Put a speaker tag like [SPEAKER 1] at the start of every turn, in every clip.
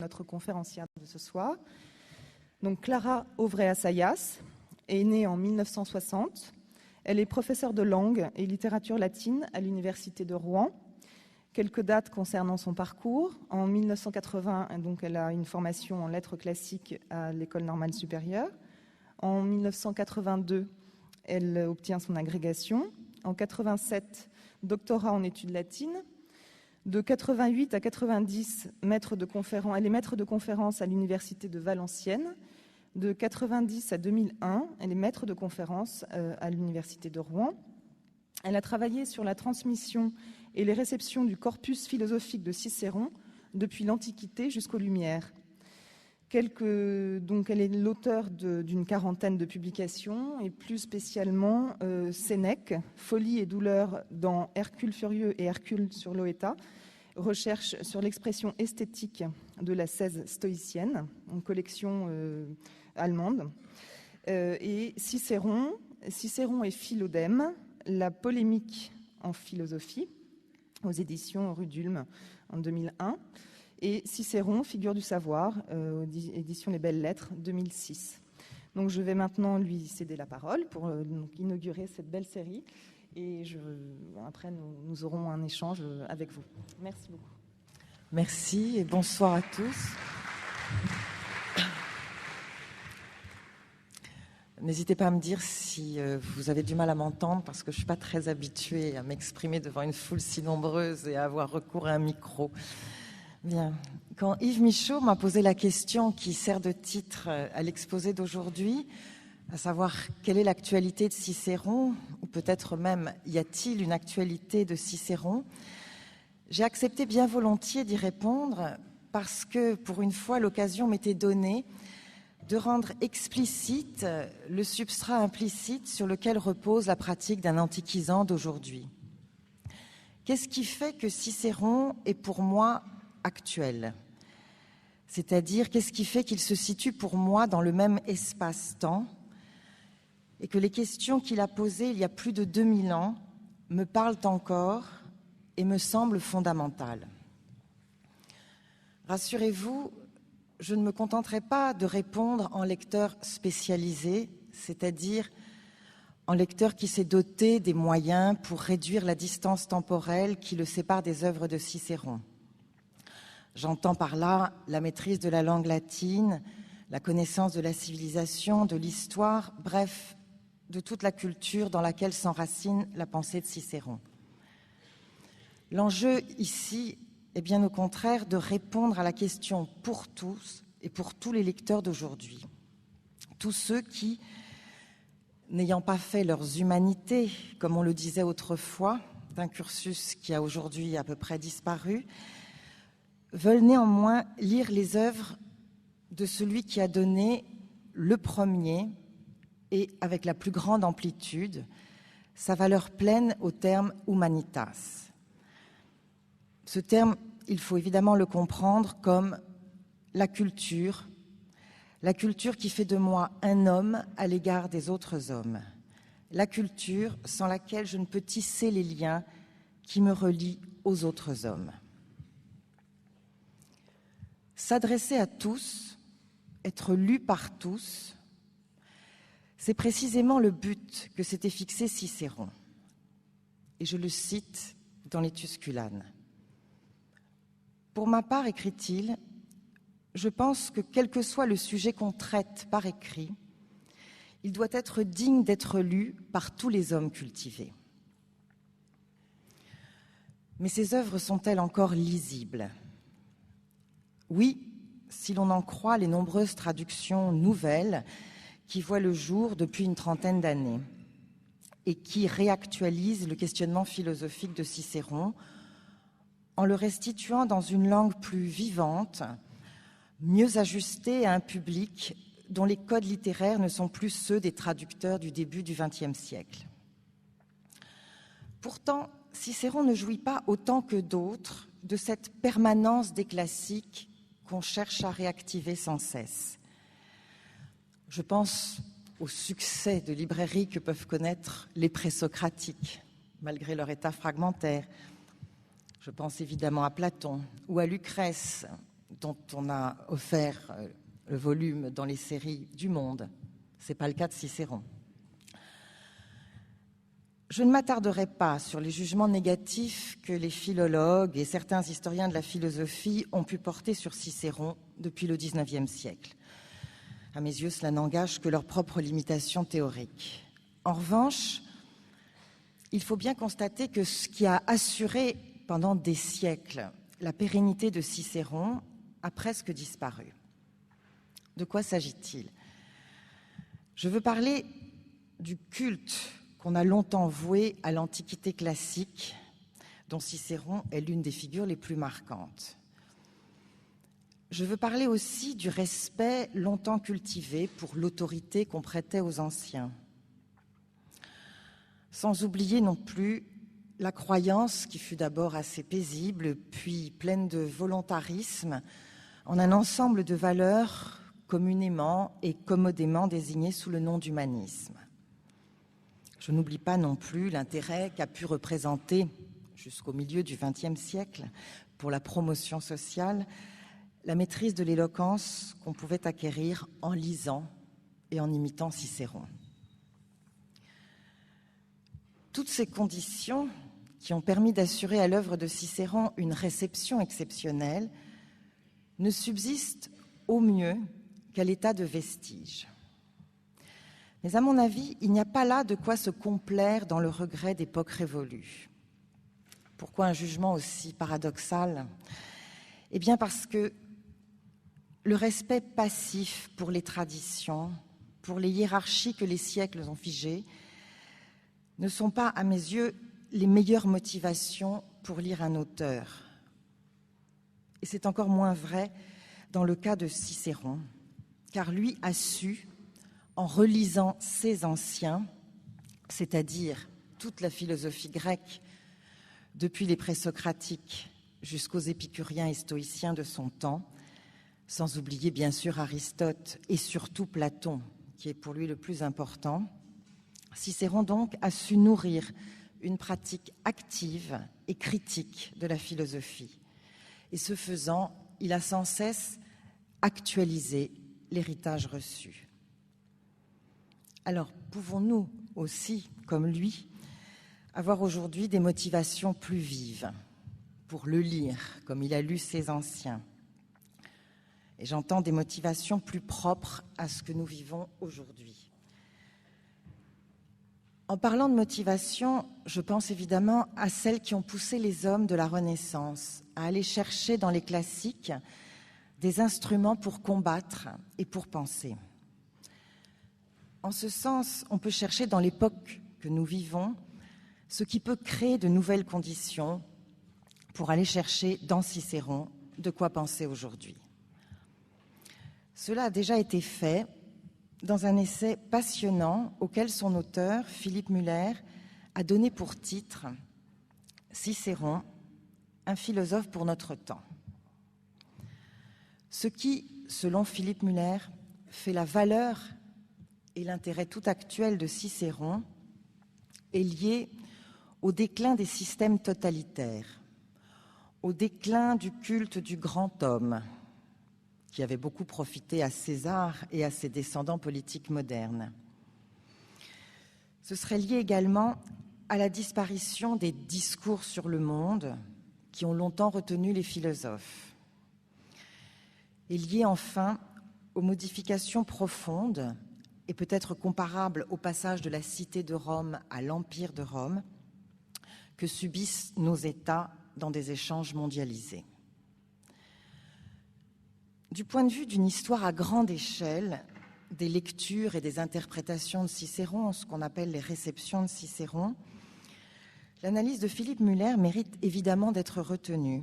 [SPEAKER 1] notre conférencière de ce soir. Donc Clara Auvray-Assayas est née en 1960. Elle est professeure de langue et littérature latine à l'Université de Rouen. Quelques dates concernant son parcours. En 1980, donc, elle a une formation en lettres classiques à l'École normale supérieure. En 1982, elle obtient son agrégation. En 87, doctorat en études latines. De 88 à 90, elle est maître de conférence à l'Université de Valenciennes. De 90 à 2001, elle est maître de conférence à l'Université de Rouen. Elle a travaillé sur la transmission et les réceptions du corpus philosophique de Cicéron depuis l'Antiquité jusqu'aux Lumières. Elle est l'auteur d'une quarantaine de publications et plus spécialement Sénèque, Folie et douleur dans Hercule furieux et Hercule sur l'Oeta, recherche sur l'expression esthétique de l'ascèse stoïcienne, une collection allemande, et Cicéron et Philodème, la polémique en philosophie, aux éditions Rudulme en 2001, et Cicéron, figure du savoir, aux éditions Les Belles Lettres, 2006. Donc je vais maintenant lui céder la parole pour inaugurer cette belle série, et après nous aurons un échange avec vous. Merci beaucoup.
[SPEAKER 2] Merci et bonsoir à tous. N'hésitez pas à me dire si vous avez du mal à m'entendre, parce que je ne suis pas très habituée à m'exprimer devant une foule si nombreuse et à avoir recours à un micro. Bien. Quand Yves Michaud m'a posé la question qui sert de titre à l'exposé d'aujourd'hui, à savoir quelle est l'actualité de Cicéron, ou peut-être même y a-t-il une actualité de Cicéron, j'ai accepté bien volontiers d'y répondre parce que, pour une fois, l'occasion m'était donnée de rendre explicite le substrat implicite sur lequel repose la pratique d'un antiquisant d'aujourd'hui. Qu'est-ce qui fait que Cicéron est pour moi actuel ? C'est-à-dire, qu'est-ce qui fait qu'il se situe pour moi dans le même espace-temps et que les questions qu'il a posées il y a plus de 2000 ans me parlent encore et me semblent fondamentales. Rassurez-vous, je ne me contenterai pas de répondre en lecteur spécialisé, c'est-à-dire en lecteur qui s'est doté des moyens pour réduire la distance temporelle qui le sépare des œuvres de Cicéron. J'entends par là la maîtrise de la langue latine, la connaissance de la civilisation, de l'histoire, bref, de toute la culture dans laquelle s'enracine la pensée de Cicéron. L'enjeu ici est bien au contraire de répondre à la question pour tous et pour tous les lecteurs d'aujourd'hui. Tous ceux qui, n'ayant pas fait leurs humanités, comme on le disait autrefois, d'un cursus qui a aujourd'hui à peu près disparu, veulent néanmoins lire les œuvres de celui qui a donné le premier et avec la plus grande amplitude sa valeur pleine au terme humanitas. Ce terme, il faut évidemment le comprendre comme la culture qui fait de moi un homme à l'égard des autres hommes, la culture sans laquelle je ne peux tisser les liens qui me relient aux autres hommes. S'adresser à tous, être lu par tous, c'est précisément le but que s'était fixé Cicéron. Et je le cite dans les Tusculanes. Pour ma part, écrit-il, je pense que quel que soit le sujet qu'on traite par écrit, il doit être digne d'être lu par tous les hommes cultivés. Mais ces œuvres sont-elles encore lisibles ? Oui, si l'on en croit les nombreuses traductions nouvelles qui voient le jour depuis une trentaine d'années et qui réactualisent le questionnement philosophique de Cicéron en le restituant dans une langue plus vivante, mieux ajustée à un public dont les codes littéraires ne sont plus ceux des traducteurs du début du XXe siècle. Pourtant, Cicéron ne jouit pas autant que d'autres de cette permanence des classiques qu'on cherche à réactiver sans cesse. Je pense au succès de librairie que peuvent connaître les présocratiques, malgré leur état fragmentaire. Je pense évidemment à Platon ou à Lucrèce dont on a offert le volume dans les séries du Monde. Ce n'est pas le cas de Cicéron. Je ne m'attarderai pas sur les jugements négatifs que les philologues et certains historiens de la philosophie ont pu porter sur Cicéron depuis le XIXe siècle. À mes yeux, cela n'engage que leurs propres limitations théoriques. En revanche, il faut bien constater que ce qui a assuré pendant des siècles la pérennité de Cicéron a presque disparu. De quoi s'agit-il ? Je veux parler du culte qu'on a longtemps voué à l'Antiquité classique, dont Cicéron est l'une des figures les plus marquantes. Je veux parler aussi du respect longtemps cultivé pour l'autorité qu'on prêtait aux anciens. Sans oublier non plus la croyance qui fut d'abord assez paisible, puis pleine de volontarisme, en un ensemble de valeurs communément et commodément désignées sous le nom d'humanisme. Je n'oublie pas non plus l'intérêt qu'a pu représenter, jusqu'au milieu du XXe siècle, pour la promotion sociale, la maîtrise de l'éloquence qu'on pouvait acquérir en lisant et en imitant Cicéron. Toutes ces conditions qui ont permis d'assurer à l'œuvre de Cicéron une réception exceptionnelle ne subsistent au mieux qu'à l'état de vestige. Mais à mon avis, il n'y a pas là de quoi se complaire dans le regret d'époques révolues. Pourquoi un jugement aussi paradoxal ? Eh bien parce que le respect passif pour les traditions, pour les hiérarchies que les siècles ont figées, ne sont pas, à mes yeux, les meilleures motivations pour lire un auteur. Et c'est encore moins vrai dans le cas de Cicéron, car lui a su, en relisant ses anciens, c'est-à-dire toute la philosophie grecque, depuis les présocratiques jusqu'aux épicuriens et stoïciens de son temps, sans oublier bien sûr Aristote et surtout Platon, qui est pour lui le plus important, Cicéron donc a su nourrir une pratique active et critique de la philosophie. Et ce faisant, il a sans cesse actualisé l'héritage reçu. Alors, pouvons-nous aussi, comme lui, avoir aujourd'hui des motivations plus vives pour le lire, comme il a lu ses anciens ? Et j'entends des motivations plus propres à ce que nous vivons aujourd'hui. En parlant de motivation, je pense évidemment à celles qui ont poussé les hommes de la Renaissance à aller chercher dans les classiques des instruments pour combattre et pour penser. En ce sens, on peut chercher dans l'époque que nous vivons ce qui peut créer de nouvelles conditions pour aller chercher dans Cicéron de quoi penser aujourd'hui. Cela a déjà été fait dans un essai passionnant auquel son auteur, Philippe Muller, a donné pour titre « Cicéron, un philosophe pour notre temps ». Ce qui, selon Philippe Muller, fait la valeur et l'intérêt tout actuel de Cicéron est lié au déclin des systèmes totalitaires, au déclin du culte du grand homme, qui avait beaucoup profité à César et à ses descendants politiques modernes. Ce serait lié également à la disparition des discours sur le monde qui ont longtemps retenu les philosophes. Et lié enfin aux modifications profondes et peut-être comparables au passage de la cité de Rome à l'Empire de Rome que subissent nos États dans des échanges mondialisés. Du point de vue d'une histoire à grande échelle, des lectures et des interprétations de Cicéron, ce qu'on appelle les réceptions de Cicéron, l'analyse de Philippe Muller mérite évidemment d'être retenue.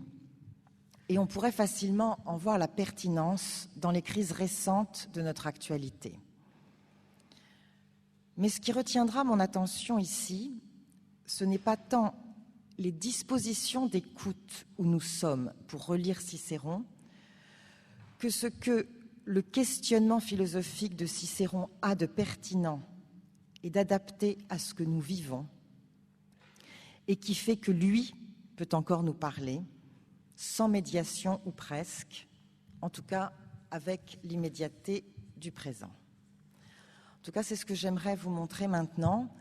[SPEAKER 2] Et on pourrait facilement en voir la pertinence dans les crises récentes de notre actualité. Mais ce qui retiendra mon attention ici, ce n'est pas tant les dispositions d'écoute où nous sommes pour relire Cicéron, que ce que le questionnement philosophique de Cicéron a de pertinent et d'adapté à ce que nous vivons, et qui fait que lui peut encore nous parler, sans médiation ou presque, en tout cas avec l'immédiateté du présent. En tout cas, c'est ce que j'aimerais vous montrer maintenant,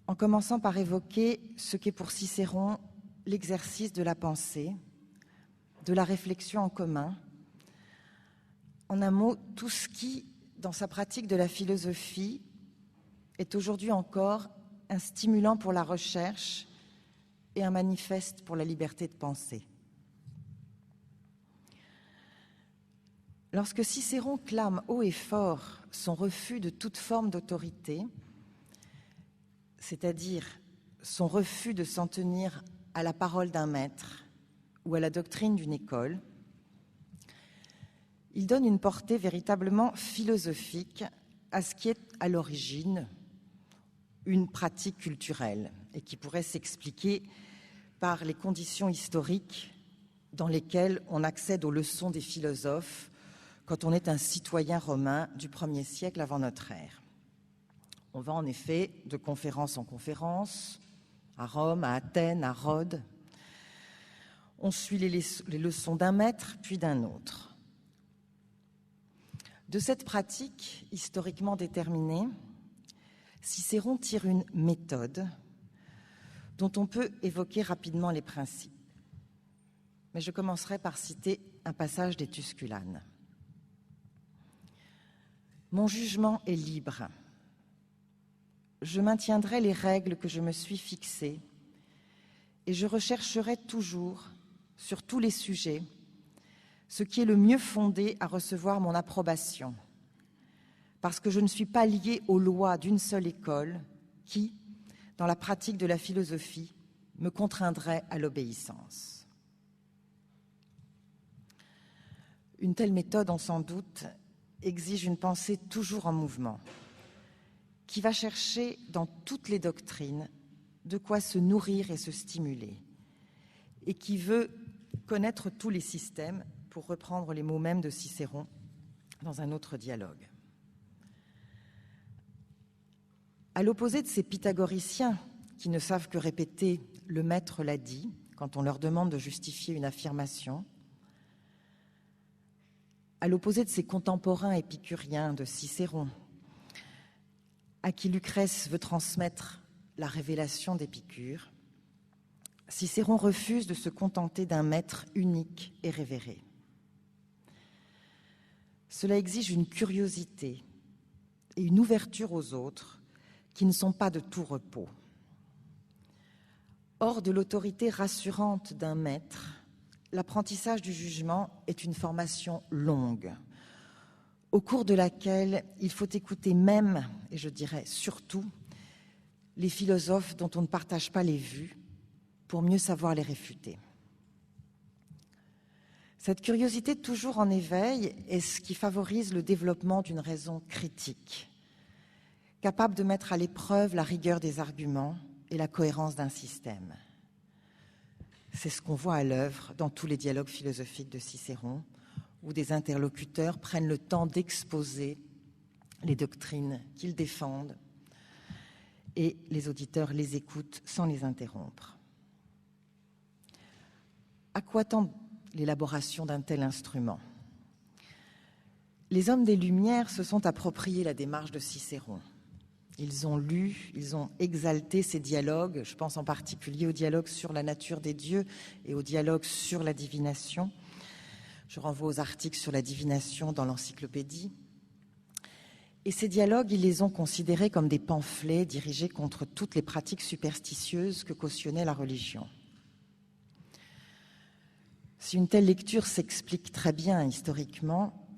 [SPEAKER 2] en commençant par évoquer ce qu'est pour Cicéron l'exercice de la pensée, de la réflexion en commun. En un mot, tout ce qui, dans sa pratique de la philosophie, est aujourd'hui encore un stimulant pour la recherche et un manifeste pour la liberté de penser. Lorsque Cicéron clame haut et fort son refus de toute forme d'autorité, c'est-à-dire son refus de s'en tenir à la parole d'un maître ou à la doctrine d'une école, il donne une portée véritablement philosophique à ce qui est à l'origine une pratique culturelle et qui pourrait s'expliquer par les conditions historiques dans lesquelles on accède aux leçons des philosophes quand on est un citoyen romain du 1er siècle avant notre ère. On va en effet de conférence en conférence, à Rome, à Athènes, à Rhodes. On suit les leçons d'un maître puis d'un autre. De cette pratique historiquement déterminée, Cicéron tire une méthode dont on peut évoquer rapidement les principes. Mais je commencerai par citer un passage des Tusculanes. « Mon jugement est libre. Je maintiendrai les règles que je me suis fixées et je rechercherai toujours, sur tous les sujets, ce qui est le mieux fondé à recevoir mon approbation, parce que je ne suis pas lié aux lois d'une seule école qui, dans la pratique de la philosophie, me contraindrait à l'obéissance. » Une telle méthode, on s'en doute, exige une pensée toujours en mouvement, qui va chercher dans toutes les doctrines de quoi se nourrir et se stimuler, et qui veut connaître tous les systèmes, pour reprendre les mots mêmes de Cicéron dans un autre dialogue. À l'opposé de ces pythagoriciens qui ne savent que répéter « le maître l'a dit » quand on leur demande de justifier une affirmation, à l'opposé de ces contemporains épicuriens de Cicéron, à qui Lucrèce veut transmettre la révélation d'Épicure, Cicéron refuse de se contenter d'un maître unique et révéré. Cela exige une curiosité et une ouverture aux autres qui ne sont pas de tout repos. Hors de l'autorité rassurante d'un maître, l'apprentissage du jugement est une formation longue, au cours de laquelle il faut écouter même, et je dirais surtout, les philosophes dont on ne partage pas les vues pour mieux savoir les réfuter. Cette curiosité toujours en éveil est ce qui favorise le développement d'une raison critique, capable de mettre à l'épreuve la rigueur des arguments et la cohérence d'un système. C'est ce qu'on voit à l'œuvre dans tous les dialogues philosophiques de Cicéron, où des interlocuteurs prennent le temps d'exposer les doctrines qu'ils défendent et les auditeurs les écoutent sans les interrompre. À quoi tend l'élaboration d'un tel instrument ? Les hommes des Lumières se sont appropriés la démarche de Cicéron. Ils ont lu, ils ont exalté ces dialogues, je pense en particulier au dialogue sur la nature des dieux et au dialogue sur la divination. Je renvoie aux articles sur la divination dans l'encyclopédie. Et ces dialogues, ils les ont considérés comme des pamphlets dirigés contre toutes les pratiques superstitieuses que cautionnait la religion. Si une telle lecture s'explique très bien historiquement,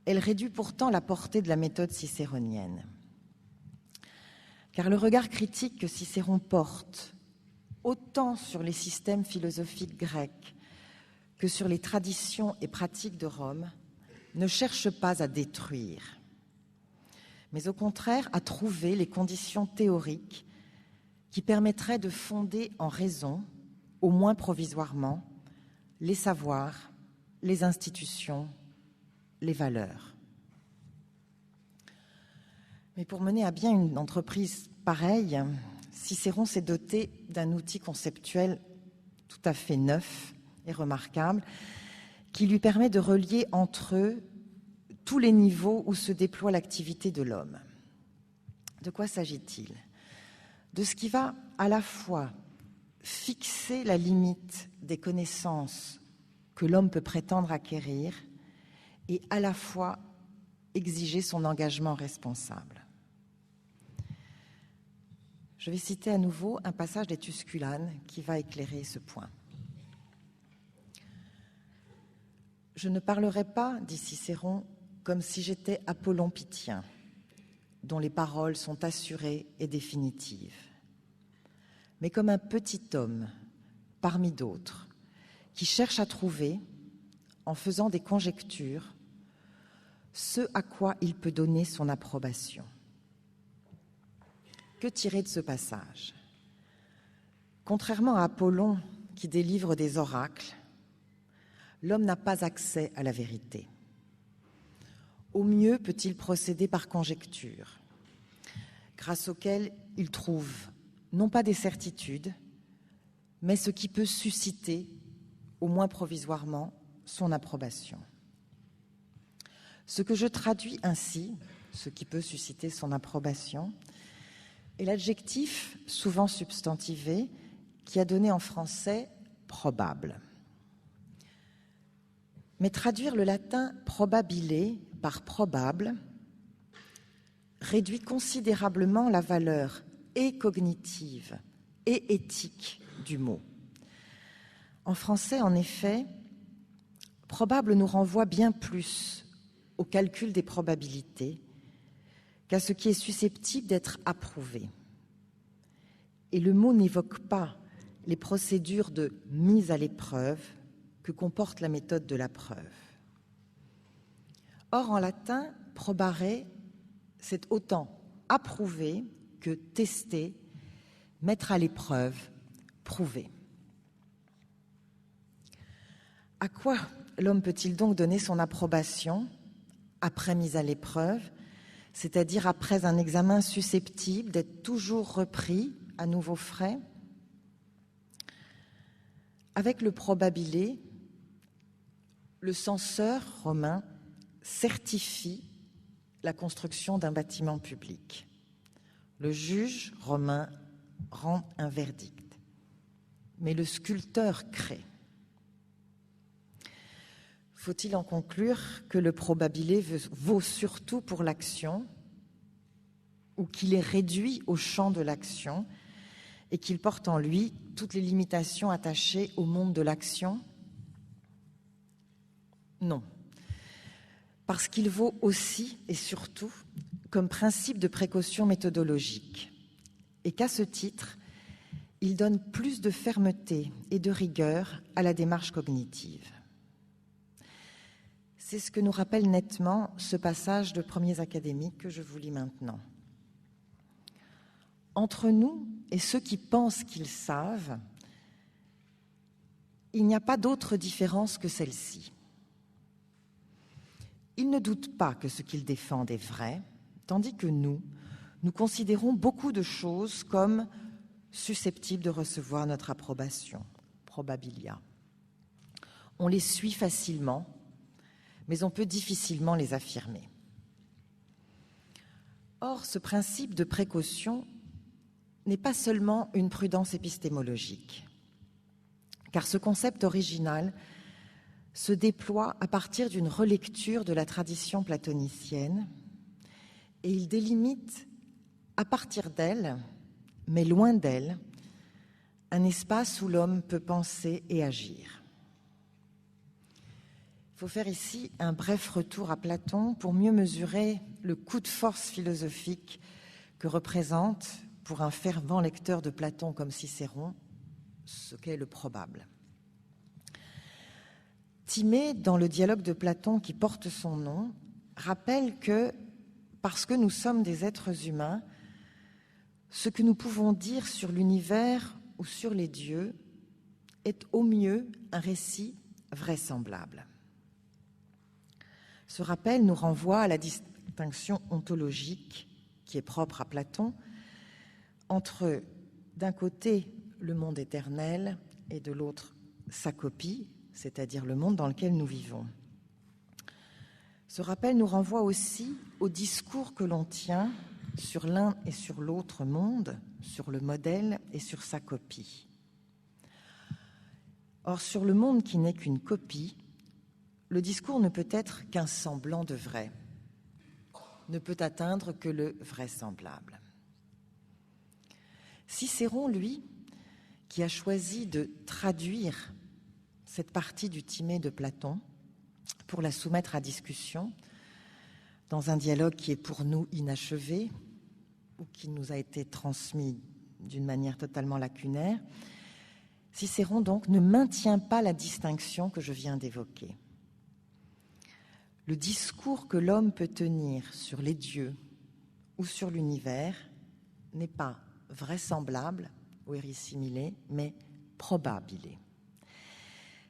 [SPEAKER 2] elle réduit pourtant la portée de la méthode cicéronienne. Car le regard critique que Cicéron porte, autant sur les systèmes philosophiques grecs que sur les traditions et pratiques de Rome, ne cherche pas à détruire, mais au contraire à trouver les conditions théoriques qui permettraient de fonder en raison, au moins provisoirement, les savoirs, les institutions, les valeurs. Mais pour mener à bien une entreprise pareille, Cicéron s'est doté d'un outil conceptuel tout à fait neuf et remarquable, qui lui permet de relier entre eux tous les niveaux où se déploie l'activité de l'homme. De quoi s'agit-il? De ce qui va à la fois fixer la limite des connaissances que l'homme peut prétendre acquérir et à la fois exiger son engagement responsable. Je vais citer à nouveau un passage des Tusculanes qui va éclairer ce point. « Je ne parlerai pas, dit Cicéron, comme si j'étais Apollon Pythien, dont les paroles sont assurées et définitives, mais comme un petit homme parmi d'autres qui cherche à trouver, en faisant des conjectures, ce à quoi il peut donner son approbation. » Que tirer de ce passage? Contrairement à Apollon qui délivre des oracles, l'homme n'a pas accès à la vérité. Au mieux peut-il procéder par conjecture, grâce auquel il trouve non pas des certitudes, mais ce qui peut susciter, au moins provisoirement, son approbation. Ce que je traduis ainsi, ce qui peut susciter son approbation, est l'adjectif, souvent substantivé, qui a donné en français « probable ». Mais traduire le latin « probabile » par « probable » réduit considérablement la valeur et cognitive et éthique du mot. En français, en effet, « probable » nous renvoie bien plus au calcul des probabilités qu'à ce qui est susceptible d'être approuvé. Et le mot n'évoque pas les procédures de mise à l'épreuve que comporte la méthode de la preuve. Or, en latin, probare, c'est autant approuver que tester, mettre à l'épreuve, prouver. À quoi l'homme peut-il donc donner son approbation après mise à l'épreuve, c'est-à-dire après un examen susceptible d'être toujours repris à nouveau frais? Avec le probabile, le censeur romain certifie la construction d'un bâtiment public. Le juge romain rend un verdict, mais le sculpteur crée. Faut-il en conclure que le probabile vaut surtout pour l'action, ou qu'il est réduit au champ de l'action et qu'il porte en lui toutes les limitations attachées au monde de l'action? Non. Parce qu'il vaut aussi et surtout comme principe de précaution méthodologique, et qu'à ce titre, il donne plus de fermeté et de rigueur à la démarche cognitive. C'est ce que nous rappelle nettement ce passage de Premiers académiques que je vous lis maintenant. Entre nous et ceux qui pensent qu'ils savent, il n'y a pas d'autre différence que celle-ci. Ils ne doutent pas que ce qu'ils défendent est vrai, tandis que nous considérons beaucoup de choses comme susceptibles de recevoir notre approbation, probabilia. On les suit facilement, mais on peut difficilement les affirmer. Or, ce principe de précaution n'est pas seulement une prudence épistémologique, car ce concept original se déploie à partir d'une relecture de la tradition platonicienne et il délimite à partir d'elle, mais loin d'elle, un espace où l'homme peut penser et agir. Il faut faire ici un bref retour à Platon pour mieux mesurer le coup de force philosophique que représente, pour un fervent lecteur de Platon comme Cicéron, ce qu'est le probable. Timée, dans le dialogue de Platon qui porte son nom, rappelle que, parce que nous sommes des êtres humains, ce que nous pouvons dire sur l'univers ou sur les dieux est au mieux un récit vraisemblable. Ce rappel nous renvoie à la distinction ontologique qui est propre à Platon entre, d'un côté, le monde éternel et de l'autre, sa copie, c'est-à-dire le monde dans lequel nous vivons. Ce rappel nous renvoie aussi au discours que l'on tient sur l'un et sur l'autre monde, sur le modèle et sur sa copie. Or, sur le monde qui n'est qu'une copie, le discours ne peut être qu'un semblant de vrai, ne peut atteindre que le vraisemblable. Cicéron, lui, qui a choisi de traduire cette partie du Timée de Platon pour la soumettre à discussion dans un dialogue qui est pour nous inachevé ou qui nous a été transmis d'une manière totalement lacunaire, Cicéron donc ne maintient pas la distinction que je viens d'évoquer. Le discours que l'homme peut tenir sur les dieux ou sur l'univers n'est pas vraisemblable ou verisimile, mais probabile.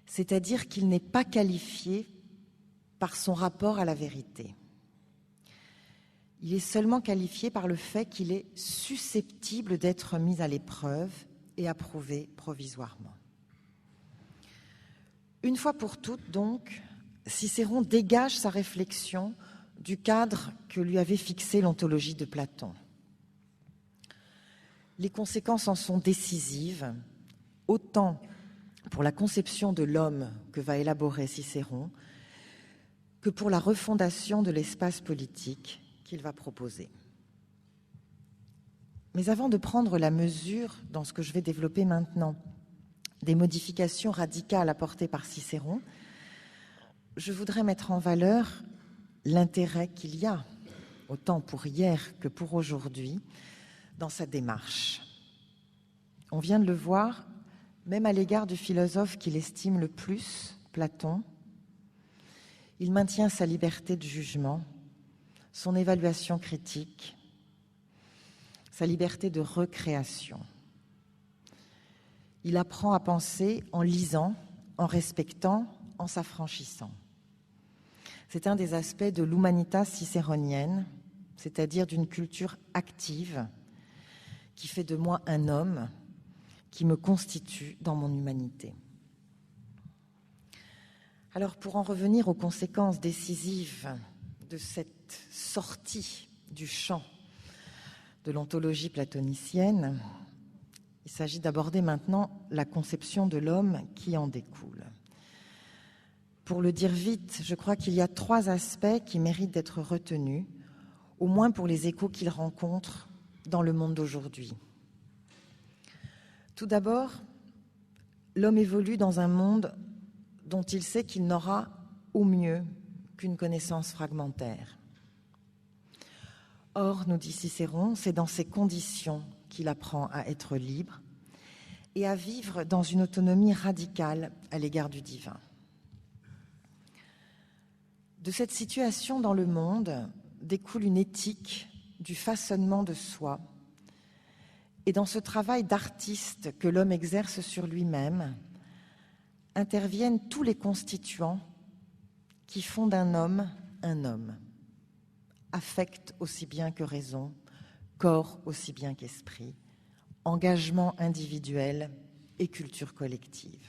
[SPEAKER 2] C'est-à-dire qu'il n'est pas qualifié par son rapport à la vérité. Il est seulement qualifié par le fait qu'il est susceptible d'être mis à l'épreuve et approuvé provisoirement. Une fois pour toutes, donc, Cicéron dégage sa réflexion du cadre que lui avait fixé l'ontologie de Platon. Les conséquences en sont décisives, autant pour la conception de l'homme que va élaborer Cicéron, que pour la refondation de l'espace politique qu'il va proposer. Mais avant de prendre la mesure, dans ce que je vais développer maintenant, des modifications radicales apportées par Cicéron, je voudrais mettre en valeur l'intérêt qu'il y a, autant pour hier que pour aujourd'hui, dans sa démarche. On vient de le voir, même à l'égard du philosophe qu'il estime le plus, Platon, il maintient sa liberté de jugement, son évaluation critique, sa liberté de recréation. Il apprend à penser en lisant, en respectant, en s'affranchissant. C'est un des aspects de l'humanitas cicéronienne, c'est-à-dire d'une culture active qui fait de moi un homme, qui me constitue dans mon humanité. Alors, pour en revenir aux conséquences décisives de cette sortie du champ de l'ontologie platonicienne, il s'agit d'aborder maintenant la conception de l'homme qui en découle. Pour le dire vite, je crois qu'il y a 3 aspects qui méritent d'être retenus, au moins pour les échos qu'il rencontre dans le monde d'aujourd'hui. Tout d'abord, l'homme évolue dans un monde dont il sait qu'il n'aura au mieux qu'une connaissance fragmentaire. Or, nous dit Cicéron, c'est dans ces conditions qu'il apprend à être libre et à vivre dans une autonomie radicale à l'égard du divin. De cette situation dans le monde découle une éthique du façonnement de soi. Et dans ce travail d'artiste que l'homme exerce sur lui-même, interviennent tous les constituants qui font d'un homme un homme. Affect aussi bien que raison, corps aussi bien qu'esprit, engagement individuel et culture collective.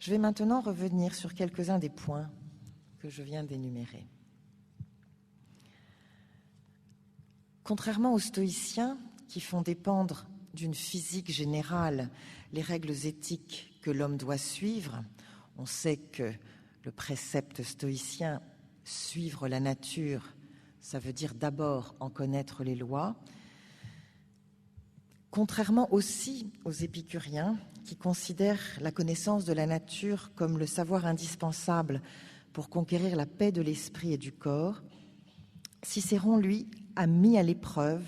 [SPEAKER 2] Je vais maintenant revenir sur quelques-uns des points que je viens d'énumérer. Contrairement aux stoïciens qui font dépendre d'une physique générale les règles éthiques que l'homme doit suivre, on sait que le précepte stoïcien « suivre la nature », ça veut dire d'abord en connaître les lois. Contrairement aussi aux épicuriens qui considèrent la connaissance de la nature comme le savoir indispensable pour conquérir la paix de l'esprit et du corps, Cicéron, lui, a mis à l'épreuve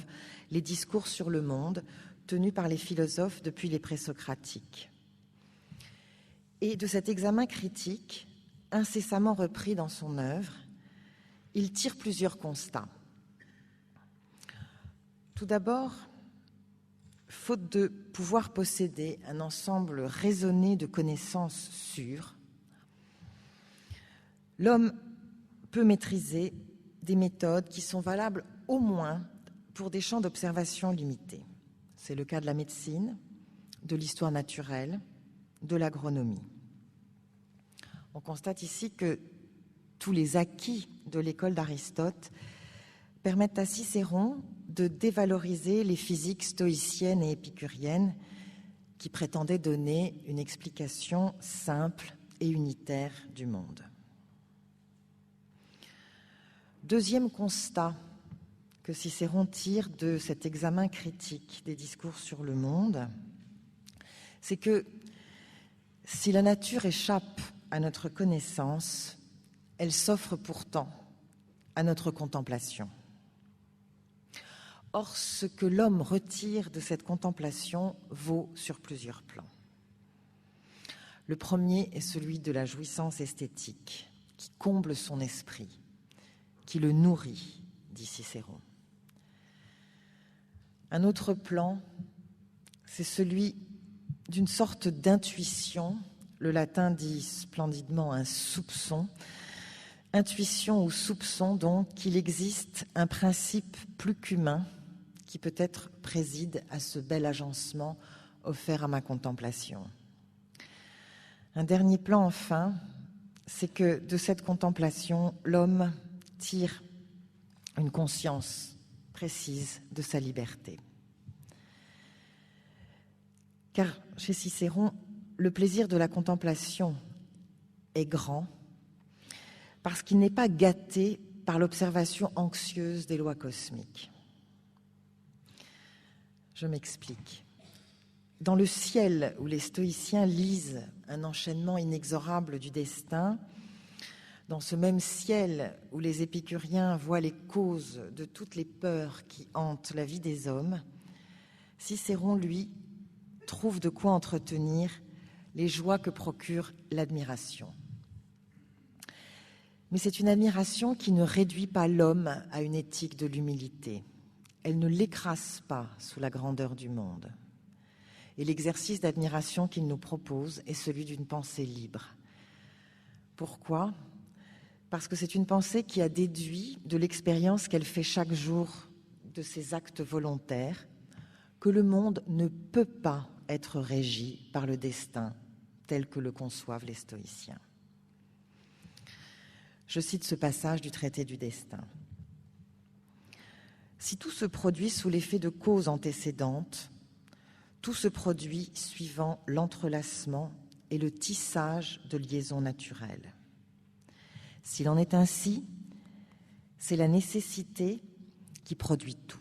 [SPEAKER 2] les discours sur le monde tenus par les philosophes depuis les présocratiques. Et de cet examen critique, incessamment repris dans son œuvre, il tire plusieurs constats. Tout d'abord, faute de pouvoir posséder un ensemble raisonné de connaissances sûres, l'homme peut maîtriser des méthodes qui sont valables au moins pour des champs d'observation limités. C'est le cas de la médecine, de l'histoire naturelle, de l'agronomie. On constate ici que tous les acquis de l'école d'Aristote permettent à Cicéron de dévaloriser les physiques stoïciennes et épicuriennes qui prétendaient donner une explication simple et unitaire du monde. Deuxième constat que Cicéron tire de cet examen critique des discours sur le monde, c'est que si la nature échappe à notre connaissance, elle s'offre pourtant à notre contemplation. Or, ce que l'homme retire de cette contemplation vaut sur plusieurs plans. Le premier est celui de la jouissance esthétique, qui comble son esprit, qui le nourrit, dit Cicéron. Un autre plan, c'est celui d'une sorte d'intuition, le latin dit splendidement un soupçon, intuition ou soupçon donc qu'il existe un principe plus qu'humain qui peut-être préside à ce bel agencement offert à ma contemplation. Un dernier plan enfin, c'est que de cette contemplation, l'homme tire une conscience précise de sa liberté. Car chez Cicéron, le plaisir de la contemplation est grand parce qu'il n'est pas gâté par l'observation anxieuse des lois cosmiques. Je m'explique. Dans le ciel où les stoïciens lisent un enchaînement inexorable du destin, dans ce même ciel où les épicuriens voient les causes de toutes les peurs qui hantent la vie des hommes, Cicéron, lui, trouve de quoi entretenir les joies que procure l'admiration. Mais c'est une admiration qui ne réduit pas l'homme à une éthique de l'humilité. Elle ne l'écrase pas sous la grandeur du monde. Et l'exercice d'admiration qu'il nous propose est celui d'une pensée libre. Pourquoi ? Parce que c'est une pensée qui a déduit de l'expérience qu'elle fait chaque jour de ses actes volontaires que le monde ne peut pas être régi par le destin tel que le conçoivent les stoïciens. Je cite ce passage du traité du destin. Si tout se produit sous l'effet de causes antécédentes, tout se produit suivant l'entrelacement et le tissage de liaisons naturelles. S'il en est ainsi, c'est la nécessité qui produit tout.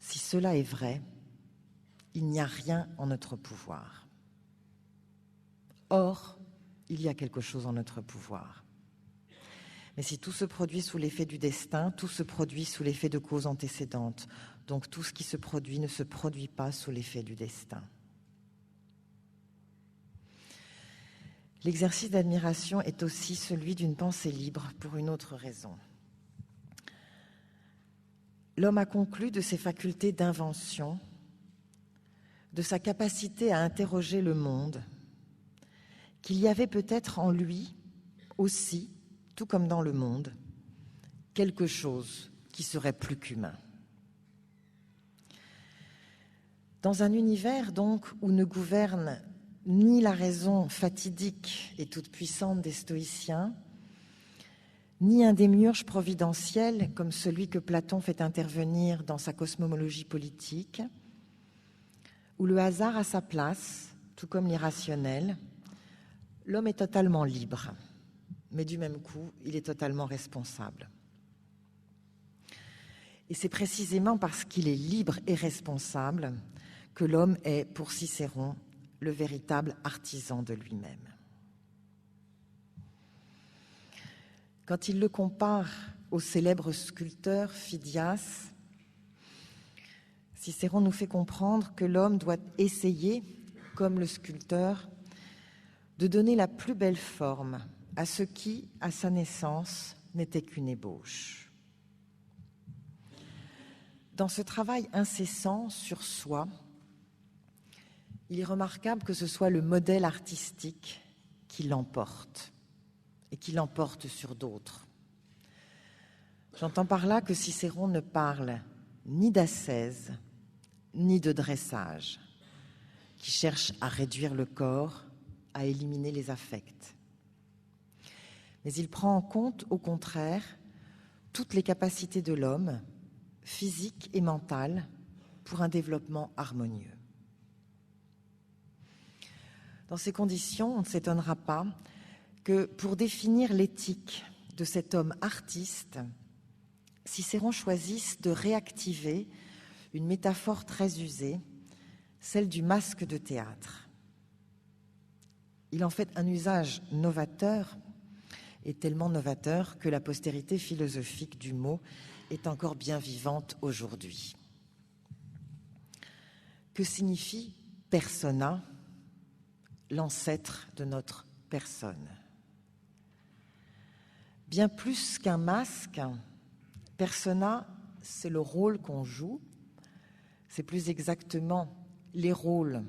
[SPEAKER 2] Si cela est vrai, il n'y a rien en notre pouvoir. Or, il y a quelque chose en notre pouvoir. Mais si tout se produit sous l'effet du destin, tout se produit sous l'effet de causes antécédentes. Donc tout ce qui se produit ne se produit pas sous l'effet du destin. L'exercice d'admiration est aussi celui d'une pensée libre pour une autre raison. L'homme a conclu de ses facultés d'invention, de sa capacité à interroger le monde, qu'il y avait peut-être en lui aussi, tout comme dans le monde, quelque chose qui serait plus qu'humain. Dans un univers donc où ne gouverne ni la raison fatidique et toute puissante des stoïciens, ni un démiurge providentiel comme celui que Platon fait intervenir dans sa cosmologie politique, où le hasard a sa place, tout comme l'irrationnel, l'homme est totalement libre, mais du même coup, il est totalement responsable. Et c'est précisément parce qu'il est libre et responsable que l'homme est, pour Cicéron, le véritable artisan de lui-même. Quand il le compare au célèbre sculpteur Phidias, Cicéron nous fait comprendre que l'homme doit essayer, comme le sculpteur, de donner la plus belle forme à ce qui, à sa naissance, n'était qu'une ébauche. Dans ce travail incessant sur soi, il est remarquable que ce soit le modèle artistique qui l'emporte et qui l'emporte sur d'autres. J'entends par là que Cicéron ne parle ni d'ascèse ni de dressage, qui cherche à réduire le corps, à éliminer les affects. Mais il prend en compte, au contraire, toutes les capacités de l'homme, physiques et mentales, pour un développement harmonieux. Dans ces conditions, on ne s'étonnera pas que pour définir l'éthique de cet homme artiste, Cicéron choisisse de réactiver une métaphore très usée, celle du masque de théâtre. Il en fait un usage novateur, et tellement novateur que la postérité philosophique du mot est encore bien vivante aujourd'hui. Que signifie persona, l'ancêtre de notre personne? Bien plus qu'un masque, persona, c'est le rôle qu'on joue, c'est plus exactement les rôles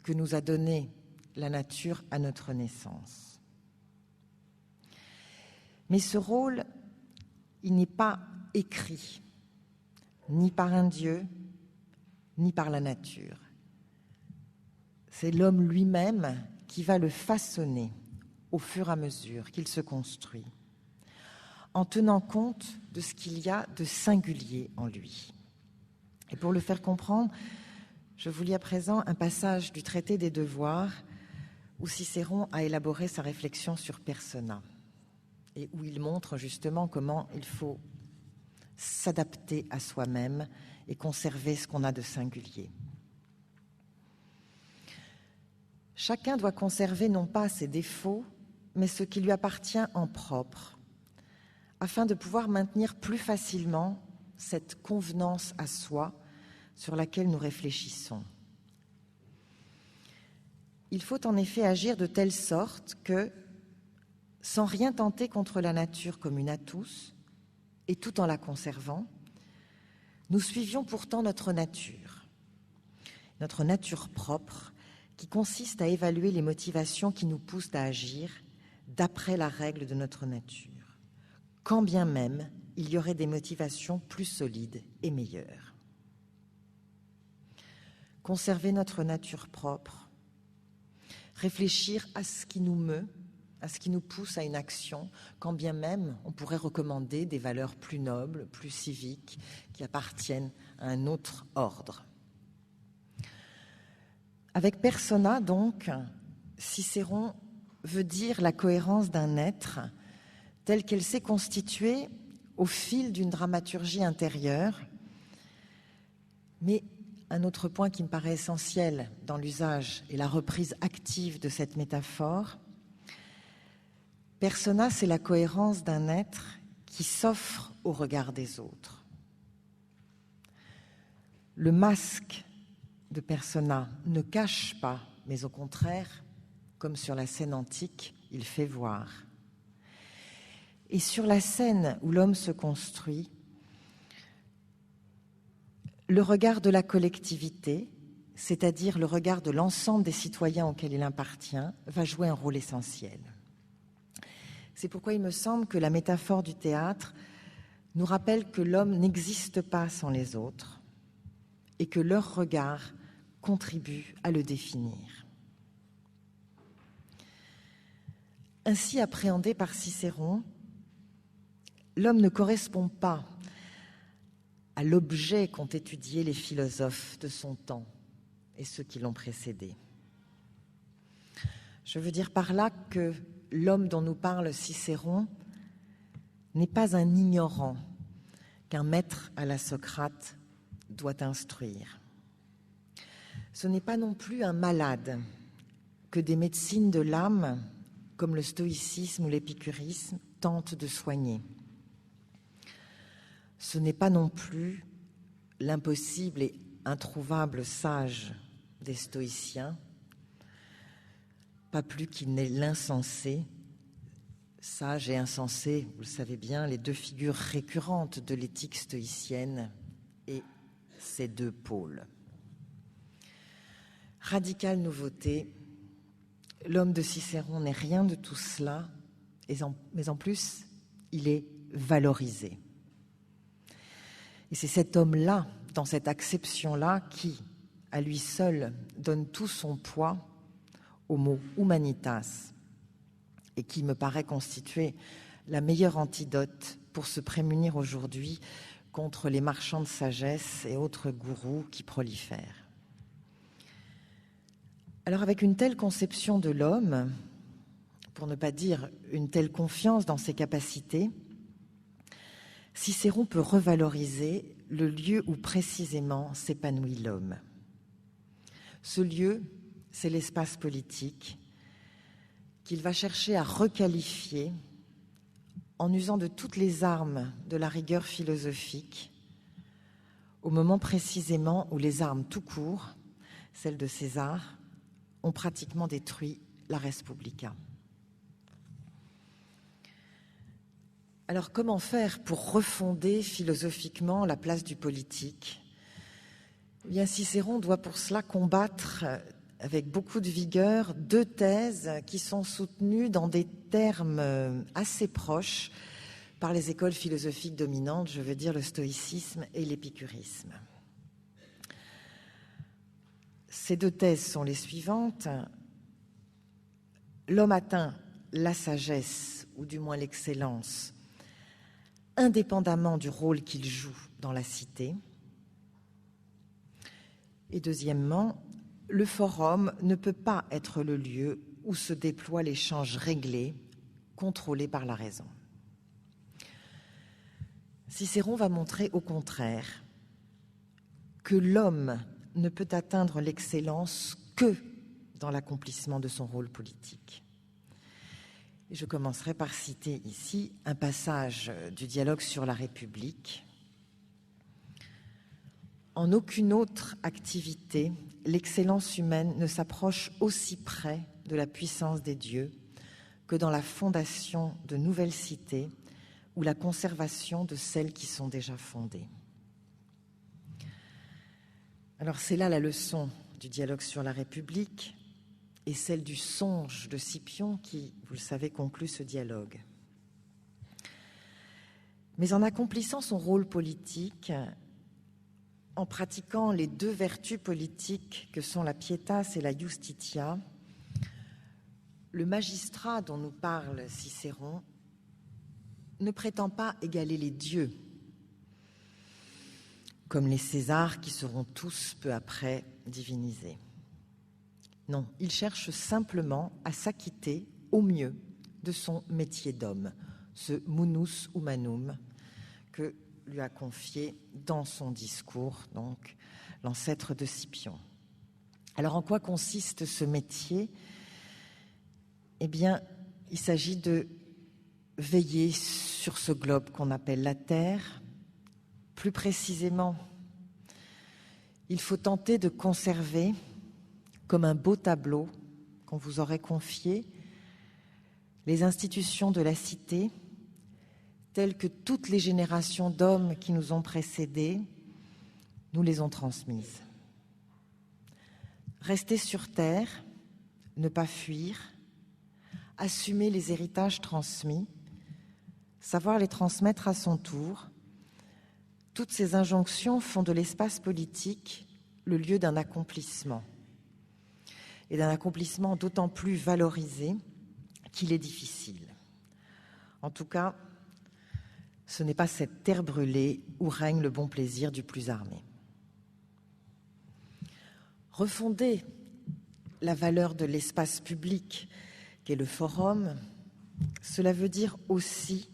[SPEAKER 2] que nous a donnés la nature à notre naissance. Mais ce rôle, il n'est pas écrit, ni par un dieu, ni par la nature. C'est l'homme lui-même qui va le façonner au fur et à mesure qu'il se construit, en tenant compte de ce qu'il y a de singulier en lui. Et pour le faire comprendre, je vous lis à présent un passage du traité des Devoirs où Cicéron a élaboré sa réflexion sur persona et où il montre justement comment il faut s'adapter à soi-même et conserver ce qu'on a de singulier. Chacun doit conserver non pas ses défauts, mais ce qui lui appartient en propre, afin de pouvoir maintenir plus facilement cette convenance à soi sur laquelle nous réfléchissons. Il faut en effet agir de telle sorte que, sans rien tenter contre la nature commune à tous, et tout en la conservant, nous suivions pourtant notre nature propre, qui consiste à évaluer les motivations qui nous poussent à agir d'après la règle de notre nature, quand bien même il y aurait des motivations plus solides et meilleures. Conserver notre nature propre, réfléchir à ce qui nous meut, à ce qui nous pousse à une action, quand bien même on pourrait recommander des valeurs plus nobles, plus civiques, qui appartiennent à un autre ordre. Avec persona, donc, Cicéron veut dire la cohérence d'un être telle qu'elle s'est constituée au fil d'une dramaturgie intérieure. Mais un autre point qui me paraît essentiel dans l'usage et la reprise active de cette métaphore, persona, c'est la cohérence d'un être qui s'offre au regard des autres. Le masque de persona ne cache pas, mais au contraire, comme sur la scène antique, il fait voir. Et sur la scène où l'homme se construit, le regard de la collectivité, c'est-à-dire le regard de l'ensemble des citoyens auxquels il appartient, va jouer un rôle essentiel. C'est pourquoi il me semble que la métaphore du théâtre nous rappelle que l'homme n'existe pas sans les autres et que leur regard contribue à le définir. Ainsi appréhendé par Cicéron, l'homme ne correspond pas à l'objet qu'ont étudié les philosophes de son temps et ceux qui l'ont précédé. Je veux dire par là que l'homme dont nous parle Cicéron n'est pas un ignorant qu'un maître à la Socrate doit instruire. Ce n'est pas non plus un malade que des médecines de l'âme, comme le stoïcisme ou l'épicurisme, tentent de soigner. Ce n'est pas non plus l'impossible et introuvable sage des stoïciens, pas plus qu'il n'est l'insensé. Sage et insensé, vous le savez bien, les deux figures récurrentes de l'éthique stoïcienne et ces deux pôles. Radicale nouveauté, l'homme de Cicéron n'est rien de tout cela, mais en plus, il est valorisé. Et c'est cet homme-là, dans cette acception-là, qui, à lui seul, donne tout son poids au mot humanitas et qui me paraît constituer la meilleure antidote pour se prémunir aujourd'hui contre les marchands de sagesse et autres gourous qui prolifèrent. Alors avec une telle conception de l'homme, pour ne pas dire une telle confiance dans ses capacités, Cicéron peut revaloriser le lieu où précisément s'épanouit l'homme. Ce lieu, c'est l'espace politique qu'il va chercher à requalifier en usant de toutes les armes de la rigueur philosophique, au moment précisément où les armes tout court, celles de César, ont pratiquement détruit la res publica. Alors comment faire pour refonder philosophiquement la place du politique ? Eh bien, Cicéron doit pour cela combattre avec beaucoup de vigueur deux thèses qui sont soutenues dans des termes assez proches par les écoles philosophiques dominantes, je veux dire le stoïcisme et l'épicurisme. Ces deux thèses sont les suivantes. L'homme atteint la sagesse, ou du moins l'excellence, indépendamment du rôle qu'il joue dans la cité. Et deuxièmement, le forum ne peut pas être le lieu où se déploie l'échange réglé, contrôlé par la raison. Cicéron va montrer au contraire que l'homme ne peut atteindre l'excellence que dans l'accomplissement de son rôle politique. Et je commencerai par citer ici un passage du dialogue sur la République. En aucune autre activité, l'excellence humaine ne s'approche aussi près de la puissance des dieux que dans la fondation de nouvelles cités ou la conservation de celles qui sont déjà fondées. Alors c'est là la leçon du dialogue sur la République et celle du songe de Scipion qui, vous le savez, conclut ce dialogue. Mais en accomplissant son rôle politique, en pratiquant les deux vertus politiques que sont la pietas et la justitia, le magistrat dont nous parle Cicéron ne prétend pas égaler les dieux, comme les Césars qui seront tous peu après divinisés. Non, il cherche simplement à s'acquitter au mieux de son métier d'homme, ce munus humanum que lui a confié dans son discours, donc l'ancêtre de Scipion. Alors en quoi consiste ce métier ? Eh bien, il s'agit de veiller sur ce globe qu'on appelle la Terre. Plus précisément, il faut tenter de conserver, comme un beau tableau qu'on vous aurait confié, les institutions de la cité, telles que toutes les générations d'hommes qui nous ont précédés nous les ont transmises. Rester sur terre, ne pas fuir, assumer les héritages transmis, savoir les transmettre à son tour, toutes ces injonctions font de l'espace politique le lieu d'un accomplissement, et d'un accomplissement d'autant plus valorisé qu'il est difficile. En tout cas, ce n'est pas cette terre brûlée où règne le bon plaisir du plus armé. Refonder la valeur de l'espace public qu'est le forum, cela veut dire aussi,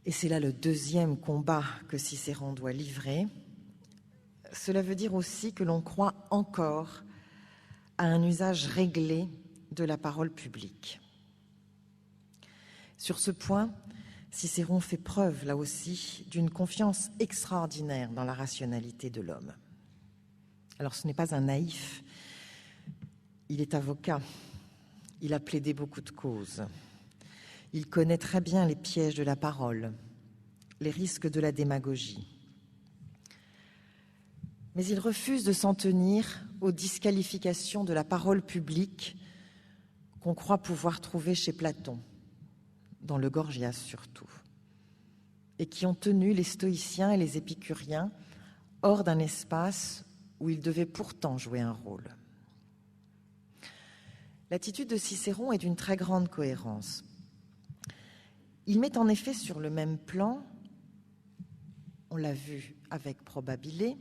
[SPEAKER 2] et c'est là le deuxième combat que Cicéron doit livrer, cela veut dire aussi que l'on croit encore à un usage réglé de la parole publique. Sur ce point, Cicéron fait preuve, là aussi, d'une confiance extraordinaire dans la rationalité de l'homme. Alors, ce n'est pas un naïf. Il est avocat. Il a plaidé beaucoup de causes. Il connaît très bien les pièges de la parole, les risques de la démagogie. Mais il refuse de s'en tenir aux disqualifications de la parole publique qu'on croit pouvoir trouver chez Platon, dans le Gorgias surtout, et qui ont tenu les stoïciens et les épicuriens hors d'un espace où il devait pourtant jouer un rôle. L'attitude de Cicéron est d'une très grande cohérence. Il met en effet sur le même plan, on l'a vu avec Probabile,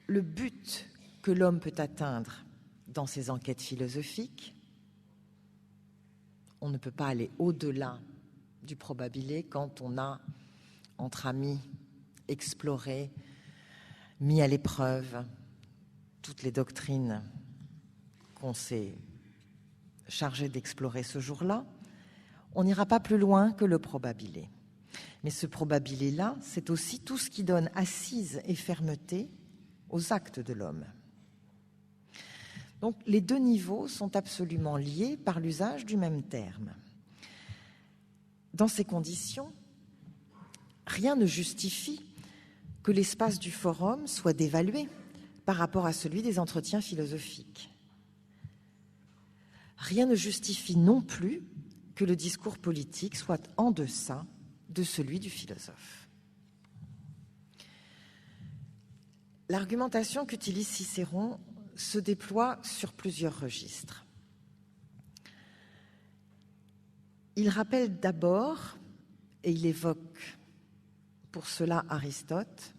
[SPEAKER 2] le but que l'homme peut atteindre dans ses enquêtes philosophiques. On ne peut pas aller au-delà du Probabile quand on a, entre amis, exploré, mis à l'épreuve toutes les doctrines qu'on s'est chargé d'explorer ce jour-là. On n'ira pas plus loin que le Probabile. Mais ce Probabile-là, c'est aussi tout ce qui donne assise et fermeté aux actes de l'homme. Donc les deux niveaux sont absolument liés par l'usage du même terme. Dans ces conditions, rien ne justifie que l'espace du forum soit dévalué par rapport à celui des entretiens philosophiques. Rien ne justifie non plus que le discours politique soit en deçà de celui du philosophe. L'argumentation qu'utilise Cicéron se déploie sur plusieurs registres. Il rappelle d'abord, et il évoque pour cela Aristote,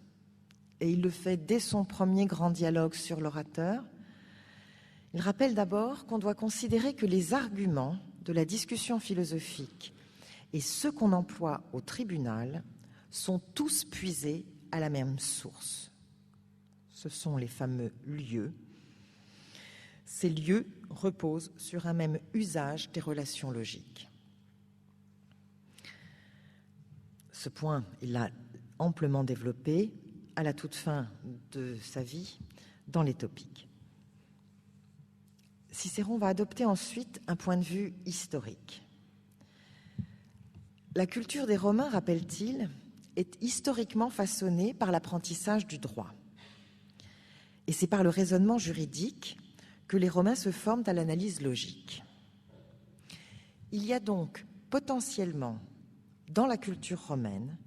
[SPEAKER 2] et il le fait dès son premier grand dialogue sur l'orateur, il rappelle d'abord qu'on doit considérer que les arguments de la discussion philosophique et ceux qu'on emploie au tribunal sont tous puisés à la même source. Ce sont les fameux lieux. Ces lieux reposent sur un même usage des relations logiques. Ce point, il l'a amplement développé à la toute fin de sa vie dans les Topiques. Cicéron va adopter ensuite un point de vue historique. La culture des Romains, rappelle-t-il, est historiquement façonnée par l'apprentissage du droit. Et c'est par le raisonnement juridique que les Romains se forment à l'analyse logique. Il y a donc potentiellement, dans la culture romaine,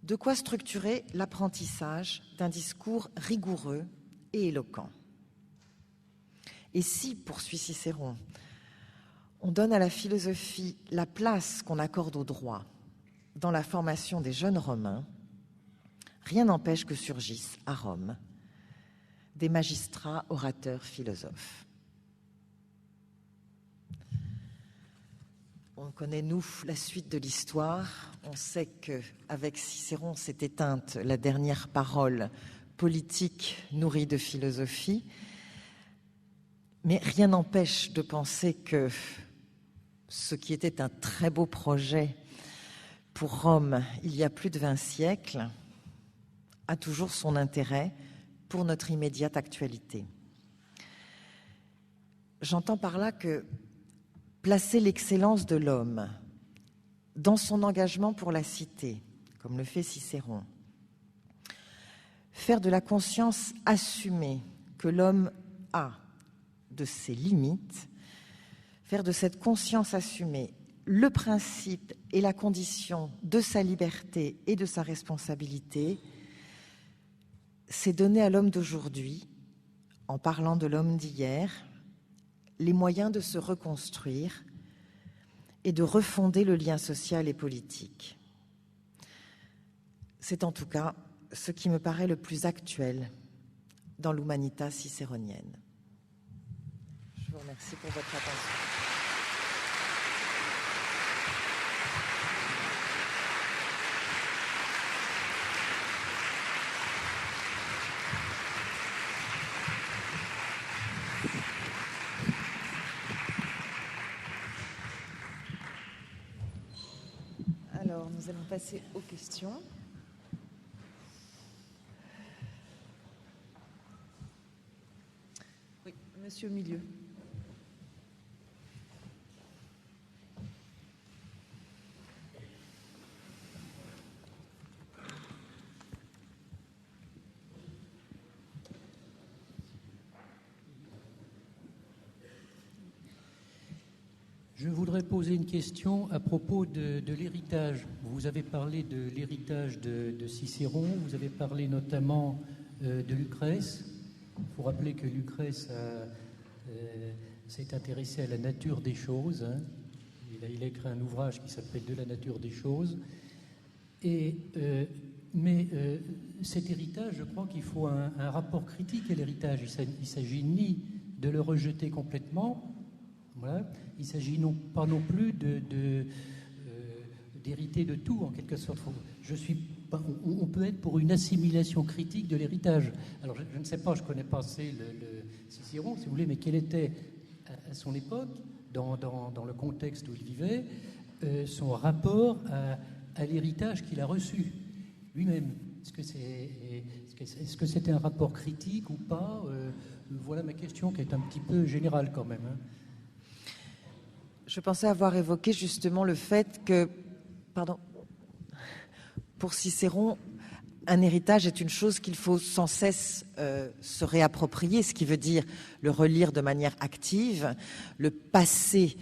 [SPEAKER 2] de quoi structurer l'apprentissage d'un discours rigoureux et éloquent. Et si, poursuit Cicéron, on donne à la philosophie la place qu'on accorde au droit dans la formation des jeunes Romains, rien n'empêche que surgissent à Rome des magistrats, orateurs, philosophes. On connaît, nous, la suite de l'histoire. On sait qu'avec Cicéron s'est éteinte la dernière parole politique nourrie de philosophie. Mais rien n'empêche de penser que ce qui était un très beau projet pour Rome il y a plus de 20 siècles a toujours son intérêt pour notre immédiate actualité. J'entends par là que placer l'excellence de l'homme dans son engagement pour la cité, comme le fait Cicéron, faire de la conscience assumée que l'homme a de ses limites, faire de cette conscience assumée le principe et la condition de sa liberté et de sa responsabilité, c'est donner à l'homme d'aujourd'hui, en parlant de l'homme d'hier, les moyens de se reconstruire et de refonder le lien social et politique. C'est en tout cas ce qui me paraît le plus actuel dans l'Humanitas cicéronienne. Je vous remercie pour votre attention.
[SPEAKER 1] Alors, nous allons passer aux questions. Oui, monsieur au milieu.
[SPEAKER 3] Je voudrais poser une question à propos de l'héritage. Vous avez parlé de l'héritage de Cicéron, vous avez parlé notamment de Lucrèce. Il faut rappeler que Lucrèce s'est intéressé à la nature des choses. Hein. Il a écrit un ouvrage qui s'appelle « De la nature des choses ». Mais cet héritage, je crois qu'il faut un rapport critique à l'héritage. Il ne s'agit ni de le rejeter complètement, voilà. Il ne s'agit pas non plus d'hériter de tout, en quelque sorte. On peut être pour une assimilation critique de l'héritage. Alors, je ne sais pas, je ne connais pas assez le Cicéron, si vous voulez, mais quel était, à son époque, dans le contexte où il vivait, son rapport à l'héritage qu'il a reçu lui-même. Est-ce que c'était un rapport critique ou pas Voilà ma question qui est un petit peu générale quand même. Hein.
[SPEAKER 2] Je pensais avoir évoqué justement le fait que, pour Cicéron, un héritage est une chose qu'il faut sans cesse se réapproprier, ce qui veut dire le relire de manière active, le passer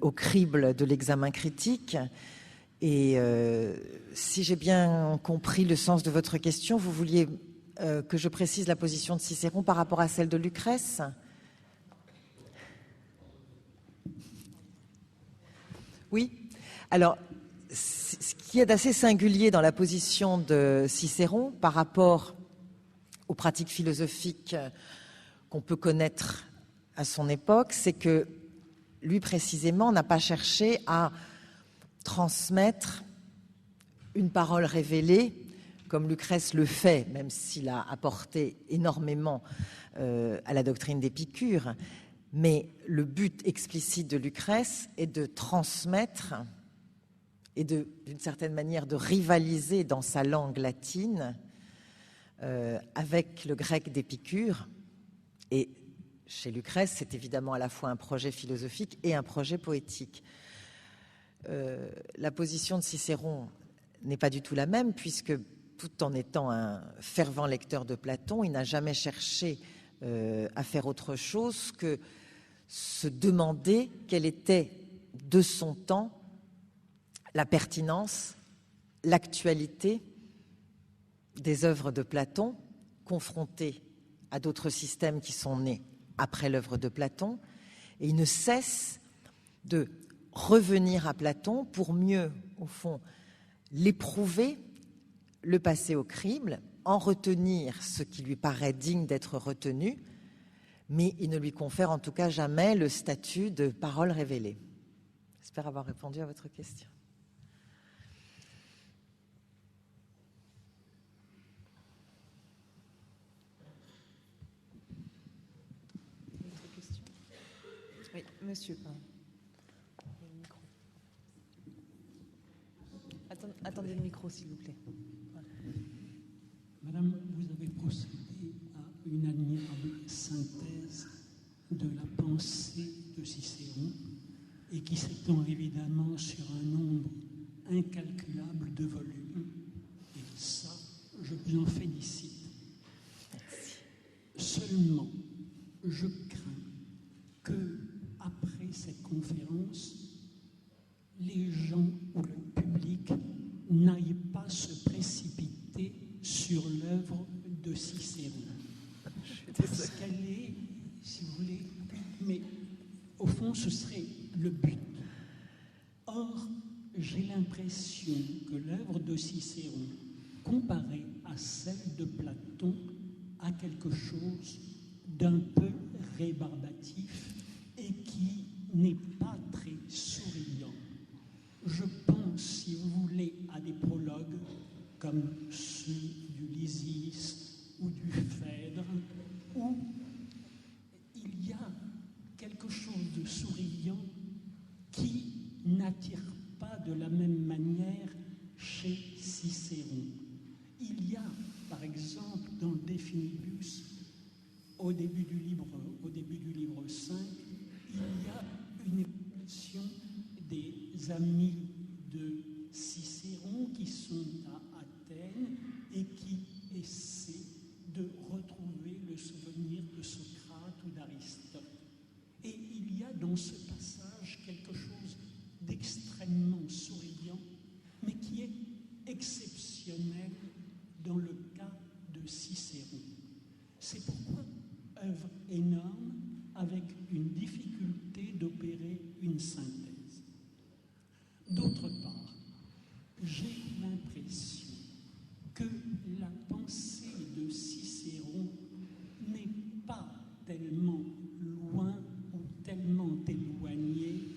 [SPEAKER 2] au crible de l'examen critique. Et si j'ai bien compris le sens de votre question, vous vouliez que je précise la position de Cicéron par rapport à celle de Lucrèce ? Oui. Alors, ce qui est assez singulier dans la position de Cicéron par rapport aux pratiques philosophiques qu'on peut connaître à son époque, c'est que lui précisément n'a pas cherché à transmettre une parole révélée comme Lucrèce le fait, même s'il a apporté énormément à la doctrine d'Épicure. Mais le but explicite de Lucrèce est de transmettre et d'une certaine manière de rivaliser dans sa langue latine avec le grec d'Épicure. Et chez Lucrèce, c'est évidemment à la fois un projet philosophique et un projet poétique. La position de Cicéron n'est pas du tout la même, puisque tout en étant un fervent lecteur de Platon, il n'a jamais cherché à faire autre chose que se demander quelle était de son temps la pertinence, l'actualité des œuvres de Platon confrontées à d'autres systèmes qui sont nés après l'œuvre de Platon. Et il ne cesse de revenir à Platon pour mieux, au fond, l'éprouver, le passer au crible, en retenir ce qui lui paraît digne d'être retenu, mais il ne lui confère en tout cas jamais le statut de parole révélée. J'espère avoir répondu à votre question.
[SPEAKER 1] Autre question ? Oui, monsieur. Le micro. Attendez le micro, s'il vous plaît. Voilà.
[SPEAKER 4] Madame, vous avez procédé à une admirable synthèse de la pensée de Cicéron et qui s'étend évidemment sur un nombre incalculable de volumes. Et ça, je vous en félicite.
[SPEAKER 2] Merci.
[SPEAKER 4] Seulement, je crains que, après cette conférence, les gens ou le public n'aillent pas se précipiter sur l'œuvre de Cicéron. Parce qu'elle est, si vous voulez, mais au fond, ce serait le but. Or, j'ai l'impression que l'œuvre de Cicéron, comparée à celle de Platon, a quelque chose d'un peu rébarbatif et qui n'est pas très souriant. Je pense, si vous voulez, à des prologues comme ceux du Lysis ou du Phèdre, où il y a quelque chose de souriant qui n'attire pas de la même manière chez Cicéron. Il y a, par exemple, dans le De Finibus, au début du livre 5, il y a une expression des amis de Cicéron qui sont à Athènes et qui essaient de retrouver le souvenir de Socrate ou d'Aristote. Et il y a dans ce passage quelque chose d'extrêmement souriant, mais qui est exceptionnel dans le cas de Cicéron. j'ai l'impression que la pensée de Cicéron n'est pas tellement loin ou tellement éloignée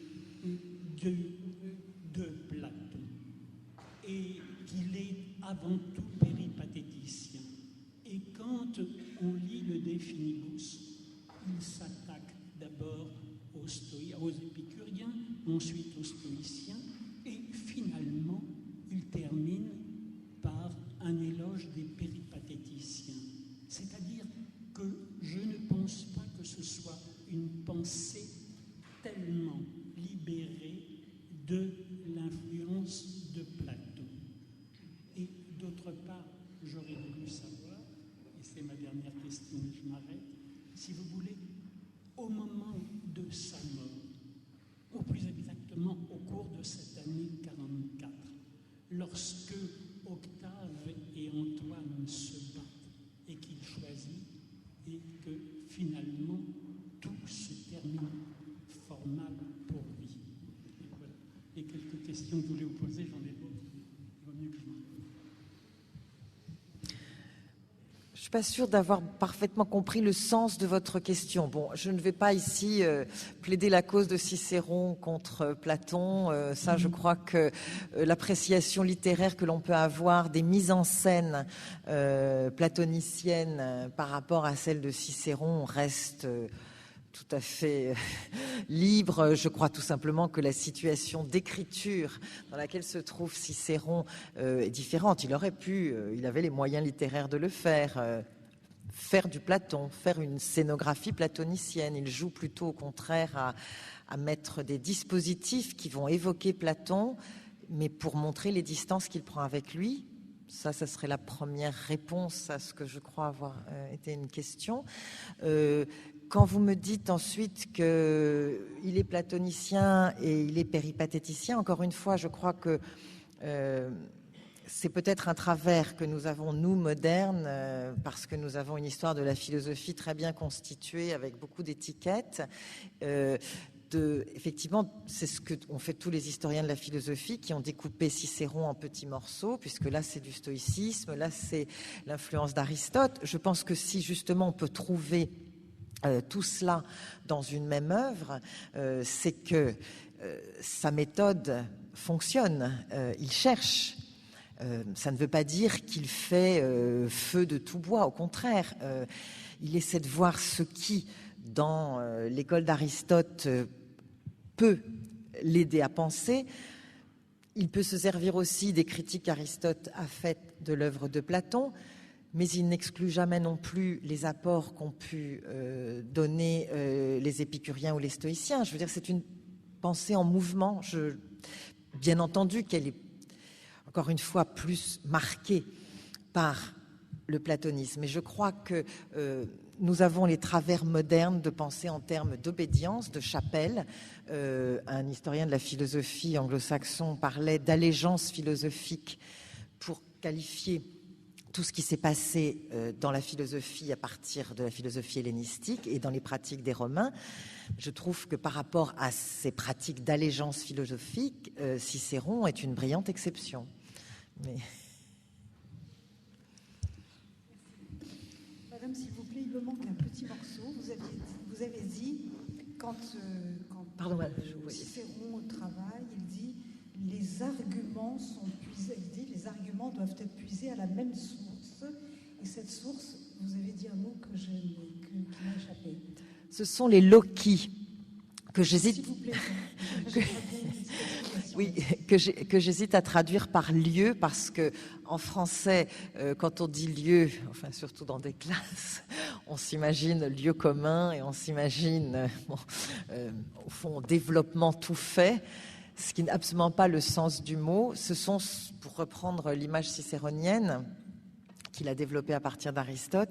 [SPEAKER 4] de Platon, et qu'il est avant tout péripatéticien. Et quand on lit le De Finibus, il s'attaque d'abord aux épicuriens, ensuite aux stoïciens, et finalement, il termine par un éloge des péripatéticiens. C'est-à-dire que je ne pense pas que ce soit une pensée tellement libérée de l'influence de Platon. Et d'autre part, j'aurais voulu savoir, et c'est ma dernière question et je m'arrête, si vous voulez, au moment de sa mort, ou plus exactement au cours de cette année 44, lorsque Octave et Antoine se battent et qu'il choisit, et que finalement tout se termine fort mal pour lui. Et voilà les quelques questions que je voulais vous poser, j'en ai d'autres, il vaut mieux que je m'en...
[SPEAKER 2] Je ne suis pas sûre d'avoir parfaitement compris le sens de votre question. Bon, je ne vais pas ici plaider la cause de Cicéron contre Platon. Ça, je crois que l'appréciation littéraire que l'on peut avoir des mises en scène platoniciennes par rapport à celle de Cicéron reste tout à fait libre. Je crois tout simplement que la situation d'écriture dans laquelle se trouve Cicéron est différente. Il aurait pu, il avait les moyens littéraires de le faire, faire du Platon, faire une scénographie platonicienne. Il joue plutôt au contraire à mettre des dispositifs qui vont évoquer Platon, mais pour montrer les distances qu'il prend avec lui. Ça serait la première réponse à ce que je crois avoir été une question. Quand vous me dites ensuite qu'il est platonicien et il est péripatéticien, encore une fois, je crois que c'est peut-être un travers que nous avons, nous, modernes, parce que nous avons une histoire de la philosophie très bien constituée, avec beaucoup d'étiquettes. Effectivement, c'est ce qu'ont fait tous les historiens de la philosophie qui ont découpé Cicéron en petits morceaux, puisque là, c'est du stoïcisme, là, c'est l'influence d'Aristote. Je pense que si, justement, on peut trouver tout cela dans une même œuvre, c'est que sa méthode fonctionne. Il cherche. Ça ne veut pas dire qu'il fait feu de tout bois. Au contraire, il essaie de voir ce qui, dans l'école d'Aristote, peut l'aider à penser. Il peut se servir aussi des critiques qu'Aristote a faites de l'œuvre de Platon, mais il n'exclut jamais non plus les apports qu'ont pu donner les épicuriens ou les stoïciens. Je veux dire, c'est une pensée en mouvement. Bien entendu qu'elle est, encore une fois, plus marquée par le platonisme. Et je crois que nous avons les travers modernes de penser en termes d'obédience, de chapelle. Un historien de la philosophie anglo-saxon parlait d'allégeance philosophique pour qualifier tout ce qui s'est passé dans la philosophie à partir de la philosophie hellénistique et dans les pratiques des Romains. Je trouve que par rapport à ces pratiques d'allégeance philosophique, Cicéron est une brillante exception. Mais...
[SPEAKER 5] Madame, s'il vous plaît, il me manque un petit morceau. Vous avez dit, quand Cicéron travaille, il dit les arguments sont puisés. Il dit les arguments doivent être puisés à la même source. Et cette source, vous avez dit un mot qui m'a échappé.
[SPEAKER 2] Ce sont les loci que j'hésite.
[SPEAKER 5] S'il vous plaît.
[SPEAKER 2] Oui, que j'hésite à traduire par lieu, parce que en français, quand on dit lieu, enfin surtout dans des classes, on s'imagine lieu commun et on s'imagine, au fond, développement tout fait, ce qui n'est absolument pas le sens du mot. Ce sont, pour reprendre l'image cicéronienne qu'il a développée à partir d'Aristote,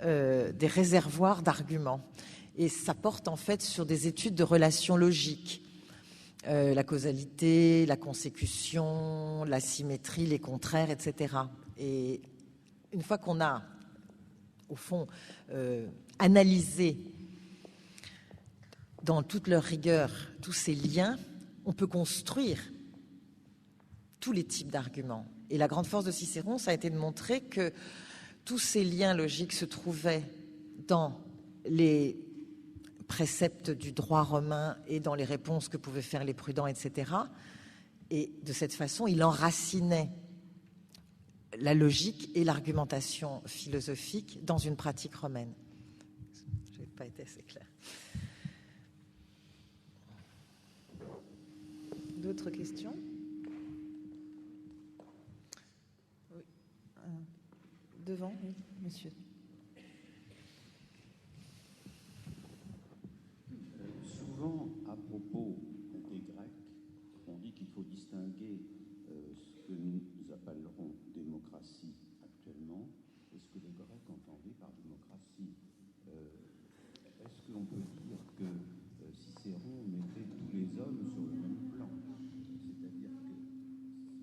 [SPEAKER 2] des réservoirs d'arguments. Et ça porte en fait sur des études de relations logiques. La causalité, la consécution, la symétrie, les contraires, etc. Et une fois qu'on a, au fond, analysé dans toute leur rigueur tous ces liens, on peut construire tous les types d'arguments. Et la grande force de Cicéron, ça a été de montrer que tous ces liens logiques se trouvaient dans les préceptes du droit romain et dans les réponses que pouvaient faire les prudents, etc. Et de cette façon, il enracinait la logique et l'argumentation philosophique dans une pratique romaine. Je n'ai pas été assez claire.
[SPEAKER 1] D'autres questions? Oui. Devant, oui, monsieur.
[SPEAKER 6] Souvent, à propos des Grecs, on dit qu'il faut distinguer ce que nous appellerons démocratie actuellement et ce que les Grecs entendaient par démocratie. Est-ce qu'on peut dire que Cicéron mettait tous les hommes sur le même plan?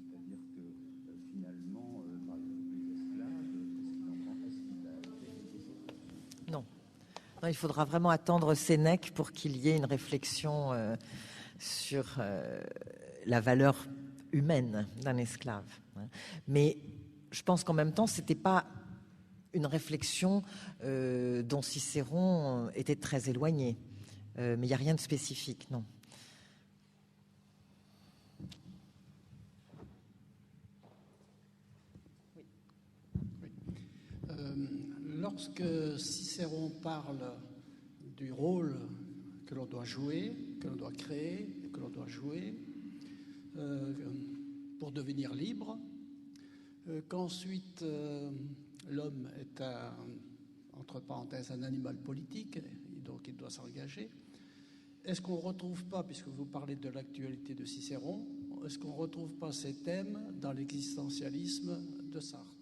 [SPEAKER 6] C'est-à-dire que finalement, par exemple, les esclaves, est-ce qu'il a fait quelque chose là-dessus?
[SPEAKER 2] Non. Non, il faudra vraiment attendre Sénèque pour qu'il y ait une réflexion sur la valeur humaine d'un esclave. Mais je pense qu'en même temps, ce n'était pas une réflexion dont Cicéron était très éloigné. Mais il n'y a rien de spécifique, non.
[SPEAKER 4] Lorsque Cicéron parle du rôle que l'on doit jouer, que l'on doit créer, que l'on doit jouer pour devenir libre, qu'ensuite l'homme est entre parenthèses un animal politique, et donc il doit s'engager, est-ce qu'on ne retrouve pas, puisque vous parlez de l'actualité de Cicéron, est-ce qu'on ne retrouve pas ces thèmes dans l'existentialisme de Sartre?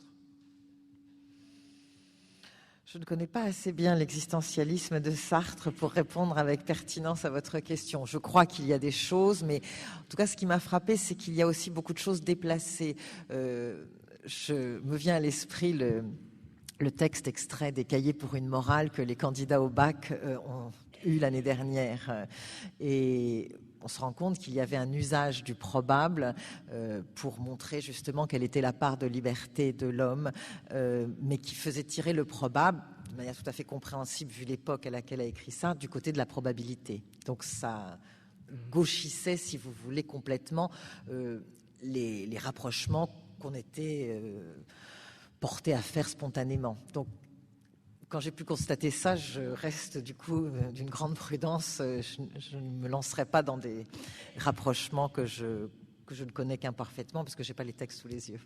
[SPEAKER 2] Je ne connais pas assez bien l'existentialisme de Sartre pour répondre avec pertinence à votre question. Je crois qu'il y a des choses, mais en tout cas, ce qui m'a frappé, c'est qu'il y a aussi beaucoup de choses déplacées. Je me vient à l'esprit le texte extrait des Cahiers pour une morale que les candidats au bac ont eu l'année dernière. Et on se rend compte qu'il y avait un usage du probable pour montrer justement quelle était la part de liberté de l'homme, mais qui faisait tirer le probable, de manière tout à fait compréhensible vu l'époque à laquelle a écrit ça, du côté de la probabilité. Donc ça gauchissait, si vous voulez, complètement les rapprochements qu'on était portés à faire spontanément. Donc quand j'ai pu constater ça, je reste du coup d'une grande prudence. Je ne me lancerai pas dans des rapprochements que je ne connais qu'imparfaitement parce que je n'ai pas les textes sous les yeux.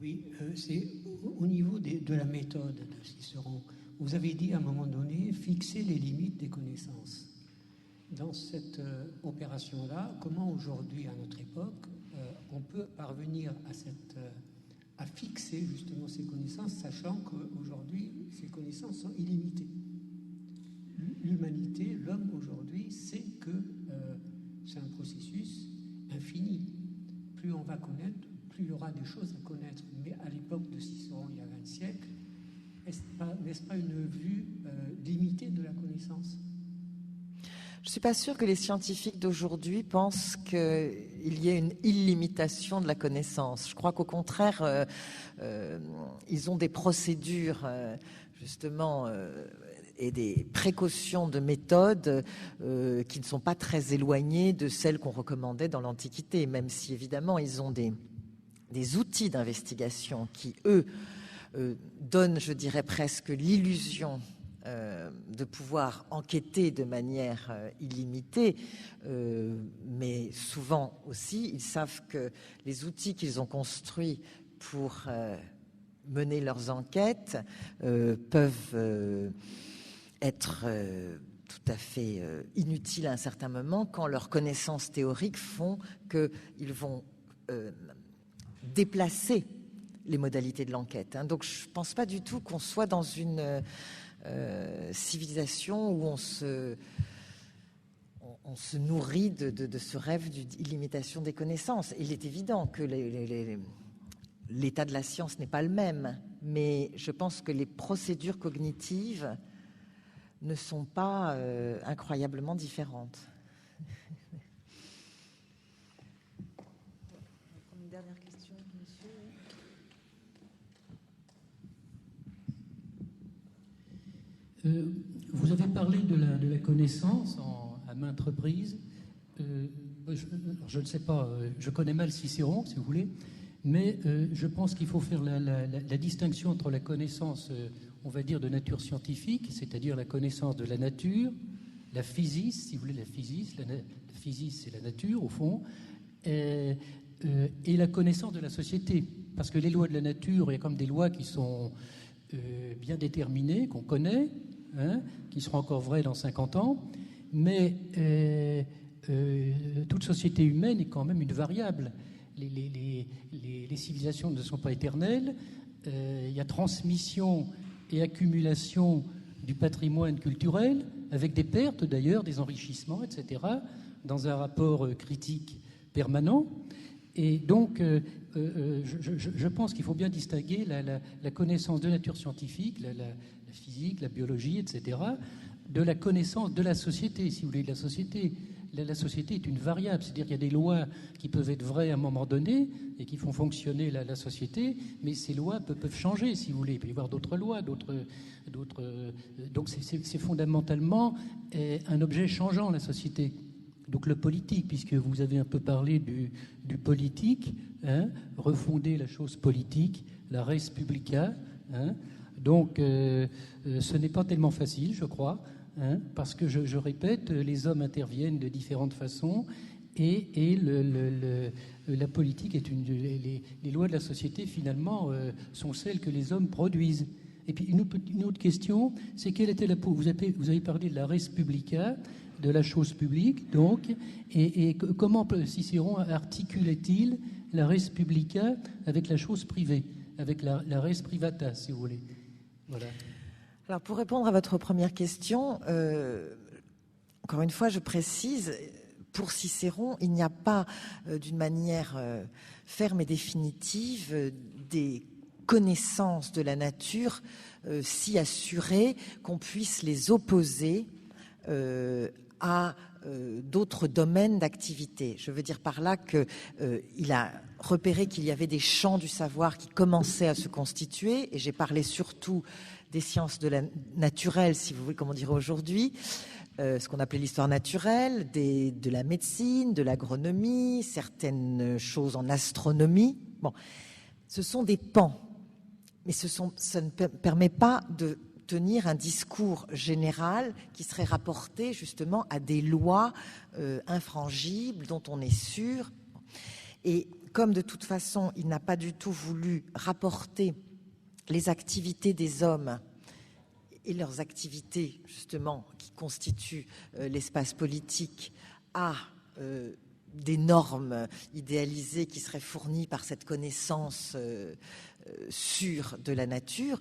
[SPEAKER 4] Oui, c'est au niveau de la méthode de Cicéron. Vous avez dit à un moment donné, fixer les limites des connaissances. Dans cette opération-là, comment aujourd'hui, à notre époque, on peut parvenir à fixer justement ces connaissances, sachant qu'aujourd'hui, ces connaissances sont illimitées. L'humanité, l'homme aujourd'hui, sait que c'est un processus infini. Plus on va connaître, plus il y aura des choses à connaître. Mais à l'époque de Cicéron, il y a 20 siècles, n'est-ce pas une vue limitée de la connaissance ?
[SPEAKER 2] Je ne suis pas sûre que les scientifiques d'aujourd'hui pensent qu'il y ait une illimitation de la connaissance. Je crois qu'au contraire, ils ont des procédures, justement, et des précautions de méthode qui ne sont pas très éloignées de celles qu'on recommandait dans l'Antiquité, même si, évidemment, ils ont des outils d'investigation qui, eux, donnent, je dirais, presque l'illusion de pouvoir enquêter de manière illimitée, mais souvent aussi, ils savent que les outils qu'ils ont construits pour mener leurs enquêtes peuvent être tout à fait inutiles à un certain moment quand leurs connaissances théoriques font qu'ils vont déplacer les modalités de l'enquête. Donc je ne pense pas du tout qu'on soit dans une civilisation où on se nourrit de ce rêve d'illimitation des connaissances. Il est évident que l'état de la science n'est pas le même, mais je pense que les procédures cognitives ne sont pas incroyablement différentes.
[SPEAKER 5] dernière question, monsieur.
[SPEAKER 3] Vous avez parlé de la connaissance à maintes reprises. Je ne sais pas, je connais mal Cicéron, si vous voulez, mais je pense qu'il faut faire la distinction entre la connaissance, on va dire, de nature scientifique, c'est-à-dire la connaissance de la nature, la physis, si vous voulez, la physis, c'est la nature, au fond, et la connaissance de la société. Parce que les lois de la nature, il y a comme des lois qui sont bien déterminées, qu'on connaît, qui seront encore vraies dans 50 ans, mais toute société humaine est quand même une variable. Les civilisations ne sont pas éternelles. Il y a transmission et accumulation du patrimoine culturel, avec des pertes d'ailleurs, des enrichissements, etc., dans un rapport critique permanent. Et donc, je pense qu'il faut bien distinguer la connaissance de nature scientifique, la physique, la biologie, etc., de la connaissance de la société, si vous voulez, de la société. La société est une variable, c'est-à-dire qu'il y a des lois qui peuvent être vraies à un moment donné et qui font fonctionner la société, mais ces lois peuvent changer, si vous voulez. Il peut y avoir d'autres lois, d'autres. Donc c'est fondamentalement un objet changeant, la société. Donc le politique, puisque vous avez un peu parlé du politique, refonder la chose politique, la res publica. Donc ce n'est pas tellement facile, je crois. Parce que je répète, les hommes interviennent de différentes façons et la politique est les lois de la société finalement sont celles que les hommes produisent. Et puis une autre question, c'est quelle était vous avez parlé de la res publica, de la chose publique, donc, et comment Cicéron articulait-il la res publica avec la chose privée, avec la res privata, si vous voulez. Voilà.
[SPEAKER 2] Alors, pour répondre à votre première question, encore une fois, je précise, pour Cicéron, il n'y a pas, d'une manière ferme et définitive, des connaissances de la nature si assurées qu'on puisse les opposer à d'autres domaines d'activité. Je veux dire par là qu'il a repéré qu'il y avait des champs du savoir qui commençaient à se constituer, et j'ai parlé surtout des sciences de la naturelle, si vous voulez, comme on dirait aujourd'hui, ce qu'on appelait l'histoire naturelle, de la médecine, de l'agronomie, certaines choses en astronomie. Bon, ce sont des pans, mais ça ne permet pas de tenir un discours général qui serait rapporté justement à des lois infrangibles dont on est sûr. Et comme de toute façon, il n'a pas du tout voulu rapporter les activités des hommes et leurs activités, justement, qui constituent l'espace politique, à des normes idéalisées qui seraient fournies par cette connaissance sûre de la nature,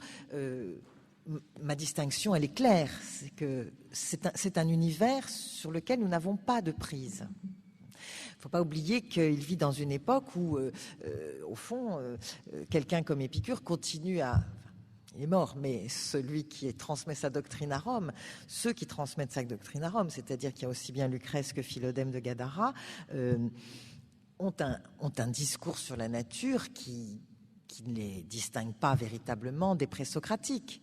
[SPEAKER 2] ma distinction, elle est claire. C'est que c'est un univers sur lequel nous n'avons pas de prise. Il ne faut pas oublier qu'il vit dans une époque où, au fond, quelqu'un comme Épicure continue à... Il est mort, mais celui qui transmet sa doctrine à Rome, ceux qui transmettent sa doctrine à Rome, c'est-à-dire qu'il y a aussi bien Lucrèce que Philodème de Gadara, ont un discours sur la nature qui ne les distingue pas véritablement des présocratiques.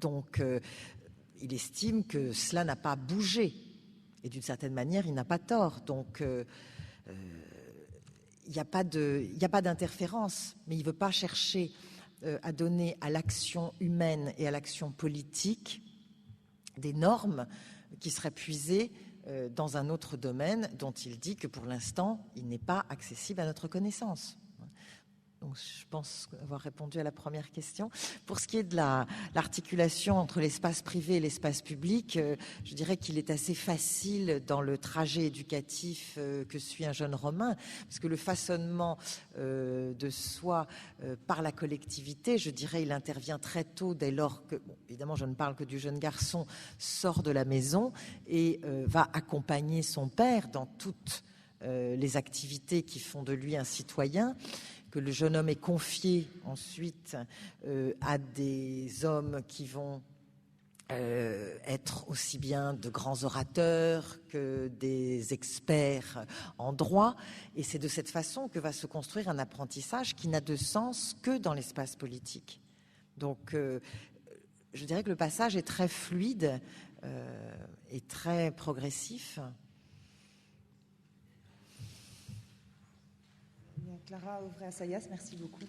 [SPEAKER 2] Donc, il estime que cela n'a pas bougé. Et d'une certaine manière, il n'a pas tort. Donc, il n'y a pas d'interférence, mais il ne veut pas chercher à donner à l'action humaine et à l'action politique des normes qui seraient puisées dans un autre domaine dont il dit que pour l'instant, il n'est pas accessible à notre connaissance. Donc, je pense avoir répondu à la première question. Pour ce qui est de l'articulation entre l'espace privé et l'espace public, je dirais qu'il est assez facile dans le trajet éducatif que suit un jeune Romain, parce que le façonnement de soi par la collectivité, je dirais, il intervient très tôt, dès lors que, bon, évidemment, je ne parle que du jeune garçon, sort de la maison et va accompagner son père dans toutes les activités qui font de lui un citoyen, que le jeune homme est confié ensuite à des hommes qui vont être aussi bien de grands orateurs que des experts en droit. Et c'est de cette façon que va se construire un apprentissage qui n'a de sens que dans l'espace politique. Donc, je dirais que le passage est très fluide et très progressif.
[SPEAKER 1] Clara Auvray-Assayas, merci beaucoup.